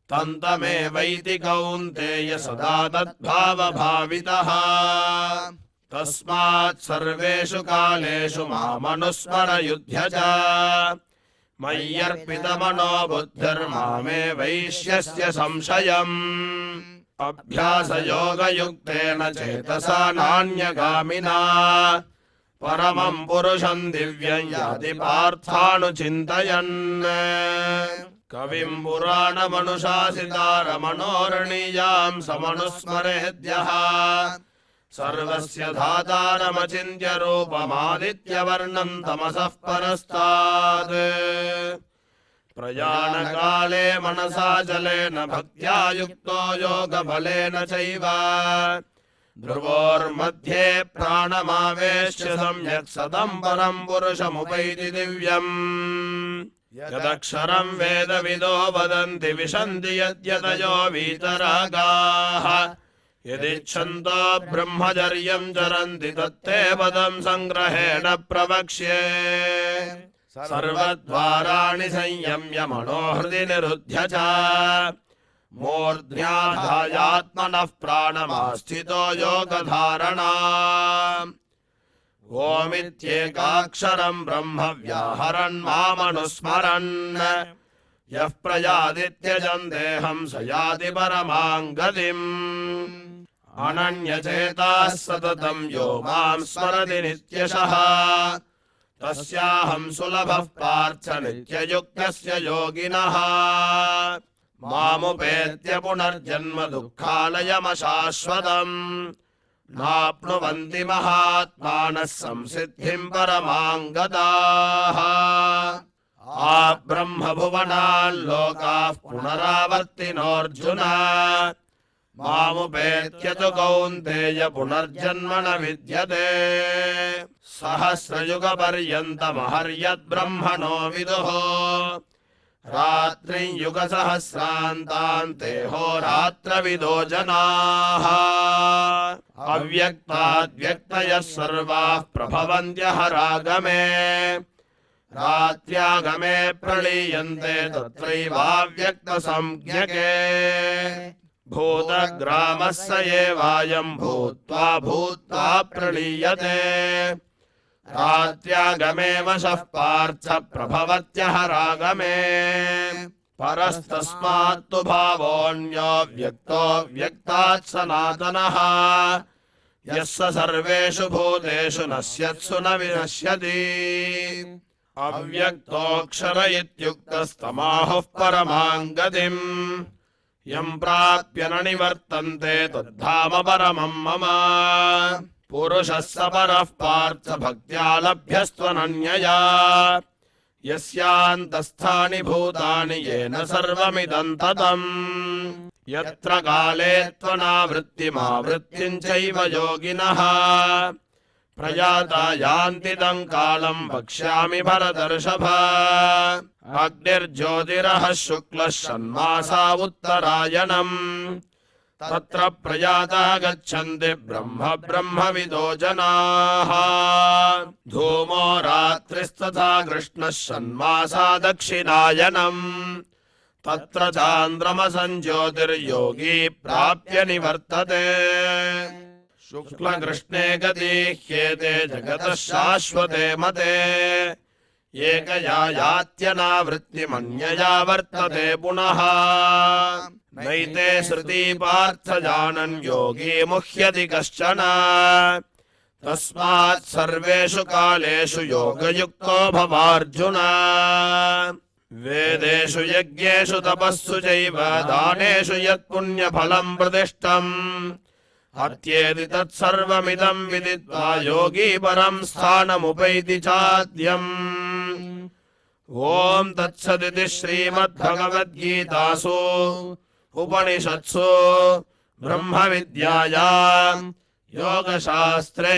तन्तमेवैति कौन्तेय सदा तद्भावभावितः तस्मात् सर्वेषु कालेषु मामनुस्मर युध्य च मय्यर्पितमनो बुद्धिर्मामे वैश्यस्य संशयम् अभ्यासयोगयुक्तेन चेतसा नान्यगामिना परमं पुरुषं दिव्यं याति पार्थानुचिन्तयन् कविं पुराणमनुशासितारमणोरणीयां समनुस्मरेद्यः सर्वस्य धातारमचिन्त्य रूपमादित्यवर्णं तमसः परस्तात् प्रयाणकाले मनसा जलेन भक्त्या युक्तो योगबलेन चैव ध्रुवोर्मध्ये प्राणमावेश्य सम्यक् सदं परं पुरुषमुपैति दिव्यम् यदक्षरं वेदविदो वदन्ति विशन्ति यद्यतयो वीतरागाः यदिच्छन्तो ब्रह्मचर्यं चरन्ति तत्ते पदं सङ्ग्रहेण प्रवक्ष्ये सर्वद्वाराणि संयम्य मनोहृदि निरुध्य च मूर्ध्याधायात्मनः प्राणमास्थितो योगधारणा ओमित्येकाक्षरं ब्रह्म व्याहरन् मामनुस्मरन् यः प्रयादित्यजं देहं स याति परमां गतिम् अनन्यचेताः सततं यो मां स्मरति नित्यशः तस्याहं सुलभः पार्थ नित्ययुक्तस्य योगिनः मामुपेत्य पुनर्जन्म दुःखालयमशाश्वतम् नाप्नुवन्ति महात्मानः संसिद्धिं परमां गताः आब्रह्मभुवनाल्लोकाः पुनरावर्तिनोऽर्जुन मामुपेत्य तु कौन्तेय पुनर्जन्म न विद्यते सहस्रयुगपर्यन्तमहर्यद्ब्रह्मणो विदुः रात्रिं युगसहस्रान्तान्ते होरात्रविदो जनाः अव्यक्ताद्व्यक्तयः सर्वाः प्रभवन्त्यहरागमे रात्र्यागमे प्रलीयन्ते तत्रैवाव्यक्तसंज्ञके भूतग्रामः स एवायं भूत्वा भूत्वा प्रलीयते रात्र्यागमे वशः पार्थ प्रभवत्यहरागमे परस्तस्मात्तु भावोऽन्यो व्यक्तो व्यक्तात् सनातनः यः स सर्वेषु भूतेषु नश्यत्सु न विनश्यति अव्यक्तोऽक्षर इत्युक्तस्तमाहुः परमां गतिम् यं प्राप्य न निवर्तन्ते तद्धाम परमं मम पुरुषः स परः पार्थ भक्त्या लभ्यस्त्वनन्यया यस्यान्तस्थानि भूतानि येन सर्वमिदं ततम् यत्र काले त्वनावृत्तिमावृत्तिं चैव योगिनः प्रयाता यान्ति तं कालं वक्ष्यामि भरतर्षभ अग्निर्ज्योतिरः शुक्लः षण्मासा उत्तरायणम् तत्र प्रयाता गच्छन्ति ब्रह्मविदो जनाः धूमो रात्रिस्तथा कृष्णः षण्मासा दक्षिणायनम् तत्र चान्द्रमसञ्ज्योतिर्योगी प्राप्य निवर्तते शुक्लकृष्णे गतिह्येते जगतः शाश्वते मते एकया यात्यनावृत्तिमन्यया वर्तते पुनः नैते श्रुति पार्थ जानन् योगी मुह्यति कश्चन तस्मात् सर्वेषु कालेषु योगयुक्तो भवार्जुन वेदेषु यज्ञेषु तपस्सु चैव दानेषु यत्पुण्यफलम् प्रतिष्ठम् अत्येति तत्सर्वमिदं विदित्वा योगी परं स्थानमुपैति चाद्यम् ॐ तत्सदिति श्रीमद्भगवद्गीतासु उपनिषत्सु ब्रह्मविद्यायां योगशास्त्रे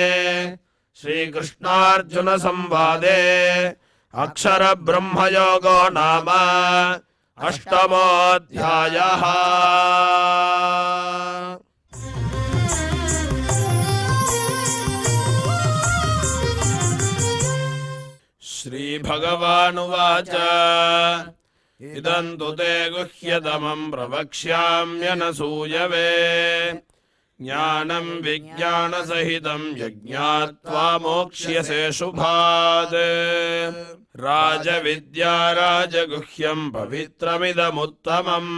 श्रीकृष्णार्जुनसंवादे अक्षरब्रह्मयोगो नाम अष्टमोऽध्यायः। श्रीभगवानुवाच इदं तु ते गुह्यतमं प्रवक्ष्याम्यनसूयवे ज्ञानं विज्ञानसहितं यज्ञात्वा मोक्ष्यसे शुभात् राजविद्या राजगुह्यं पवित्रमिदमुत्तमम्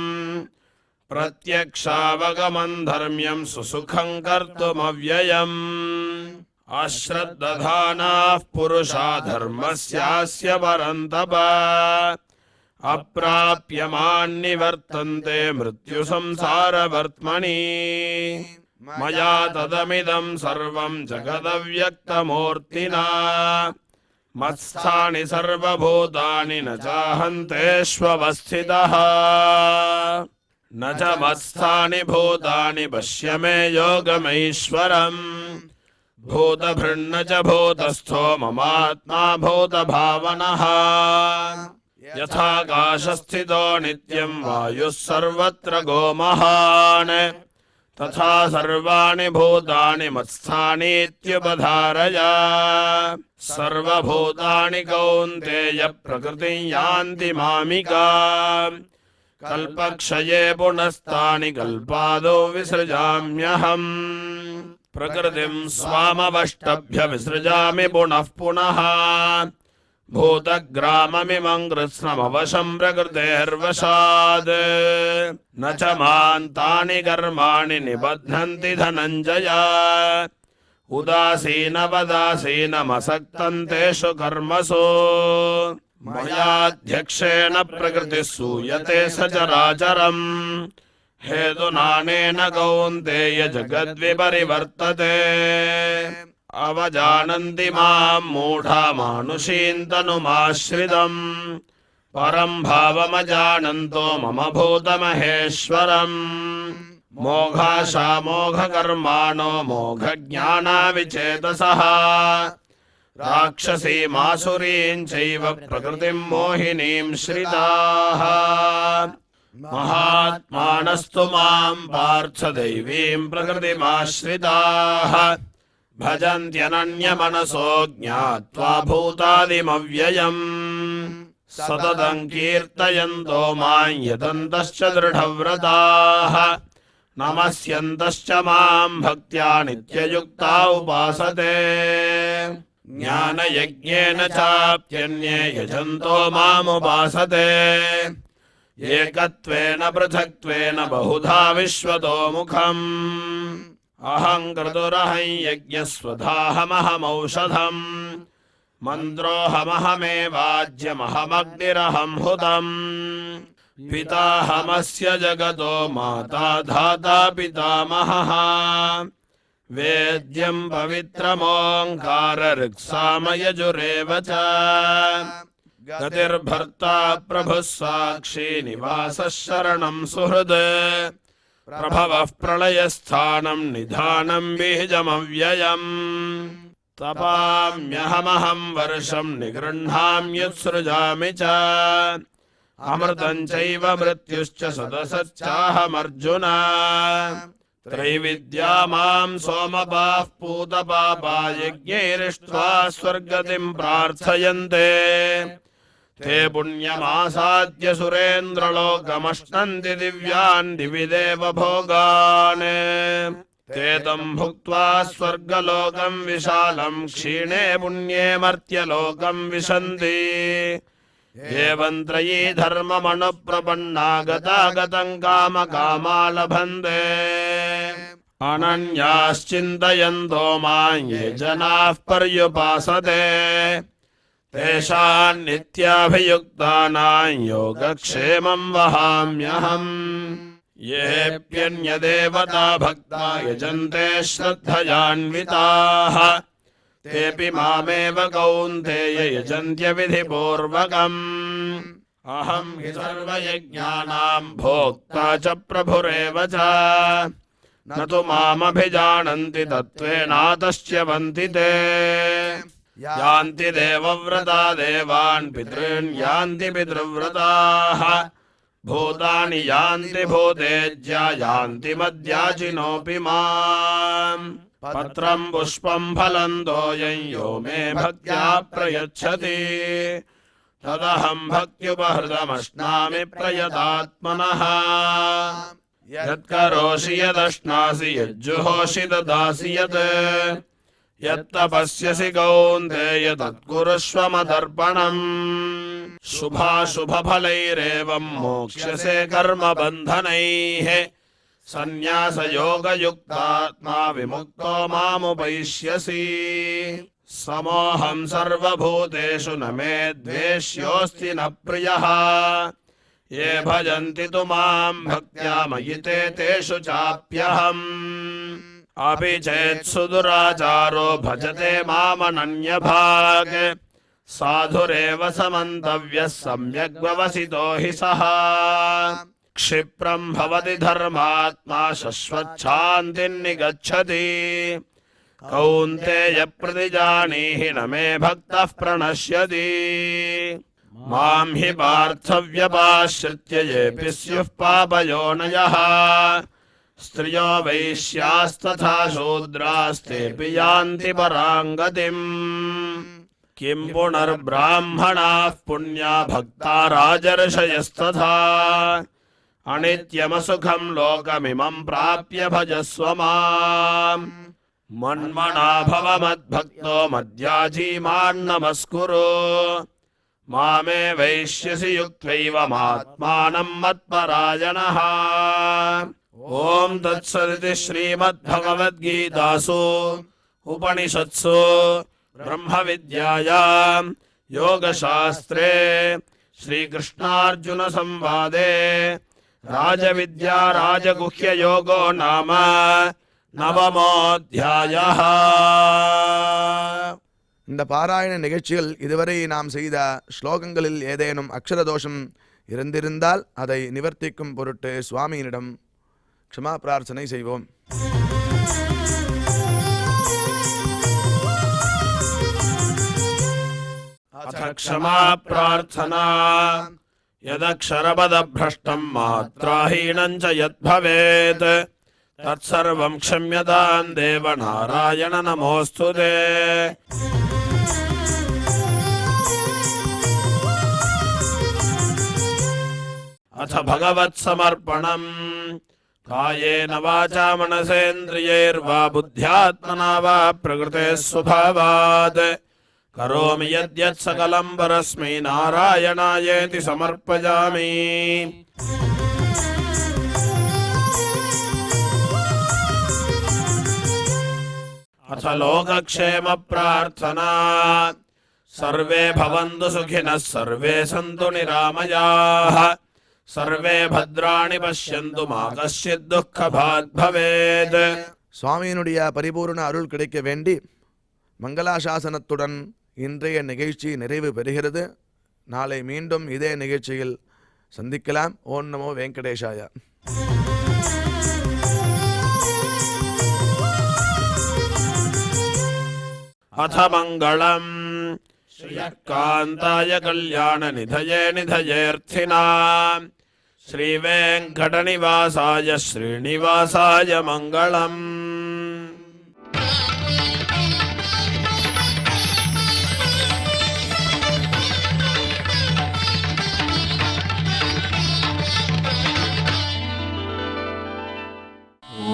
प्रत्यक्षावगमं धर्म्यं सुसुखं कर्तुमव्ययम् अश्रद्धधानाः पुरुषा धर्मस्यास्य परन्तप अप्राप्यमान्निवर्तन्ते मृत्युसंसारवर्त्मनि मया तदमिदं सर्वं जगदव्यक्तमूर्तिना मत्स्थानि सर्वभूतानि न चाहन्तेष्वस्थितः न च मत्स्थानि भूतानि पश्य मे योगमैश्वरम् भूतभृन्न च भूतस्थो ममात्मा भूतभावनः यथाकाशस्थितो नित्यं वायुः सर्वत्र गोमहान् तथा सर्वाणि भूतानि मत्स्थानीत्युपधारय सर्वभूतानि कौन्तेय प्रकृतिं यान्ति मामिकाम् कल्पक्षये पुनस्तानि कल्पादौ विसृजाम्यहम् प्रकृतिं स्वामवष्टभ्य विसृजामि पुनः पुनः भूतग्राममिमं कृत्स्नमवशं प्रकृतेर्वशात् न च मान्तानि कर्माणि निबध्नन्ति धनञ्जय उदासीनवदासीनमसक्तं तेषु कर्मसु मयाध्यक्षेण प्रकृतिः सूयते सचराचरम् हेतुनानेन कौन्तेय जगद्विपरिवर्तते अवजानन्ति मां मूढा मानुषीं तनुमाश्रितम् परं भावमजानन्तो मम भूतमहेश्वरम् मोघाशामोघकर्माणो मोघज्ञानाविचेतसः राक्षसीमासुरीं चैव प्रकृतिं मोहिनीं श्रिताः महात्मानस्तु मां पार्थदैवीं प्रकृतिमाश्रिताः भजन्त्यनन्यमनसो ज्ञात्वा भूतादिमव्ययम् सततं कीर्तयन्तो मां यतन्तश्च दृढव्रताः नमस्यन्तश्च मां भक्त्या नित्ययुक्ता उपासते ज्ञानयज्ञेन चाप्यन्ये यजन्तो मामुपासते एकत्वेन पृथक्त्वेन बहुधा विश्वतोमुखम् अहं क्रतुरहं यज्ञस्वधाहमहमौषधम् मन्त्रोऽहमहमेवाज्यमहमग्निरहं हुतम् पिताहमस्य जगतो माता धाता पितामहः वेद्यं पवित्रमोङ्कारऋक्सामयजुरेव च गतिर्भर्ता प्रभुः साक्षी निवासः शरणं सुहृद प्रभवः प्रलयस्थानं निधानं बीजमव्ययम् तपाम्यहमहं वर्षं निगृह्णाम्युत्सृजामि च अमृतं चैव मृत्युश्च सदसच्चाहमर्जुन त्रैविद्या मां सोमपाः पूतपापा यज्ञैरिष्ट्वा स्वर्गतिं प्रार्थयन्ते ते पुण्यमासाद्य सुरेन्द्रलोकमश्नन्ति दिव्यान् दिवि देव भोगान् ते तं भुक्त्वा स्वर्गलोकं विशालं क्षीणे पुण्ये मर्त्यलोकं विशन्ति एवं त्रयी धर्ममनुप्रपन्ना गतागतं कामकामा लभन्ते अनन्याश्चिन्तयन्तो मां ये जनाः पर्युपासते तेषां नित्याभियुक्तानां योगक्षेमं वहाम्यहम् येऽप्यन्यदेवता भक्ता यजन्ते श्रद्धयान्विताः तेऽपि मामेव कौन्तेय यजन्त्य विधिपूर्वकम् अहं हि सर्वयज्ञानां भोक्ता च प्रभुरेव च न तु मामभिजानन्ति तत्त्वेनातश्च्यवन्ति ते यान्ति देवव्रता देवान् पितॄन् यान्ति पितृव्रताः भूतानि यान्ति भूतेज्या यान्ति मद्याजिनोऽपि माम् पत्रं पुष्पं फलं तोयं यो मे भक्त्या प्रयच्छति तदहं भक्त्युपहृतमश्नामि प्रयतात्मनः यत्करोषि यदश्नासि यज्जुहोषि ददासि यत् यत्तपस्यसि कौन्तेय तत्कुरुष्व मदर्पणम् शुभाशुभफलैरेवं मोक्ष्यसे कर्मबन्धनैः सन्न्यासयोगयुक्तात्मा विमुक्तो मामुपैष्यसि समोऽहं सर्वभूतेषु न मे द्वेष्योऽस्ति न प्रियः ये भजन्ति तु मां भक्त्या मयि ते तेषु चाप्यहम् अपि चेत्सु दुराचारो भजते मामनन्यभाक् साधुरेव समन्तव्यः सम्यग् व्यवसितो हि सः क्षिप्रं भवति धर्मात्मा शश्वच्छान्तिर्निगच्छति कौन्तेय प्रतिजानीहि न मे भक्तः प्रणश्यति मां हि पार्थव्यपाश्रित्य येऽपि स्युः पापयोनयः स्त्रियो वैश्यास्तथा शूद्रास्तेऽपि यान्ति परां गतिम् किं पुनर्ब्राह्मणाः पुण्या भक्ता राजर्षयस्तथा अनित्यमसुखं लोकमिमं प्राप्य भजस्व माम् मन्मना भव मद्भक्तो मद्याजी मान्नमस्कुरु मामे वैश्यसि युक्त्वैव मात्मानं मत्परायणः ॐ तत्सदिति श्रीमद्भगवद्गीतासु उपनिषत्सु ब्रह्मविद्यायां योगशास्त्रे श्रीकृष्णार्जुनसंवादे राजविद्या राजगुह्ययोगो नाम नवमोऽध्यायः. இந்த பாராயண நிகழ்ச்சியில் இதுவரை நாம் செய்த ஸ்லோகங்களில் ஏதேனும் அக்ஷர தோஷம் இருந்திருந்தால் அதை நிவர்த்திக்கும் பொருட்டு சுவாமியினிடம் க்ஷமா பிரார்த்தனை செய்வோம். अथ क्षमा प्रार्थना यदक्षरपदभ्रष्टं मात्राहीनं च यद्भवेत् तत्सर्वं क्षम्यतां देव नारायण नमोऽस्तु ते. अथ भगवत्समर्पणम् कायेन वाचा मनसेन्द्रियैर्वा बुद्ध्यात्मना वा प्रकृते स्वभावात् करोमि यद्यत् सकलं परस्मै नारायणायेति समर्पयामि. अथ लोकक्षेम प्रार्थना सर्वे भवन्तु सुखिनः सर्वे सन्तु निरामयाः सर्वे भद्राणि पश्यन्तु मा कश्चित् दुःखभाग् भवेत्. சுவாமியினுடைய பரிபூர்ண அருள் கிடைக்க வேண்டி மங்களாசாசனத்துடன் இன்றைய நிகழ்ச்சி நிறைவு பெறுகிறது. நாளை மீண்டும் இதே நிகழ்ச்சியில் சந்திக்கலாம். ஓம் நமோ வெங்கடேஷாய. अथ मङ्गलम् श्रीकान्ताय कल्याणनिधये निधयेऽर्थिनाम् श्रीवेङ्कटनिवासाय श्रीनिवासाय मङ्गलम्.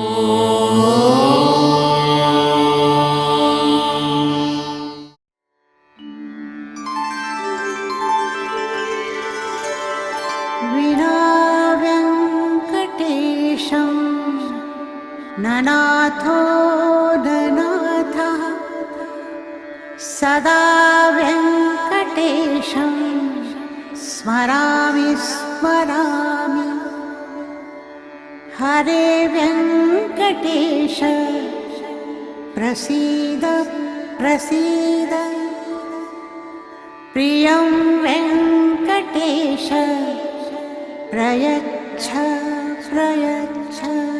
ॐ वेङ्कटेशं ननाथो ननाथः सदा वेङ्कटेशं स्मरामि स्मरामि हरे वेङ्कटेश प्रसीद प्रसीद प्रियं वेङ्कटेश प्रयच्छ प्रयच्छ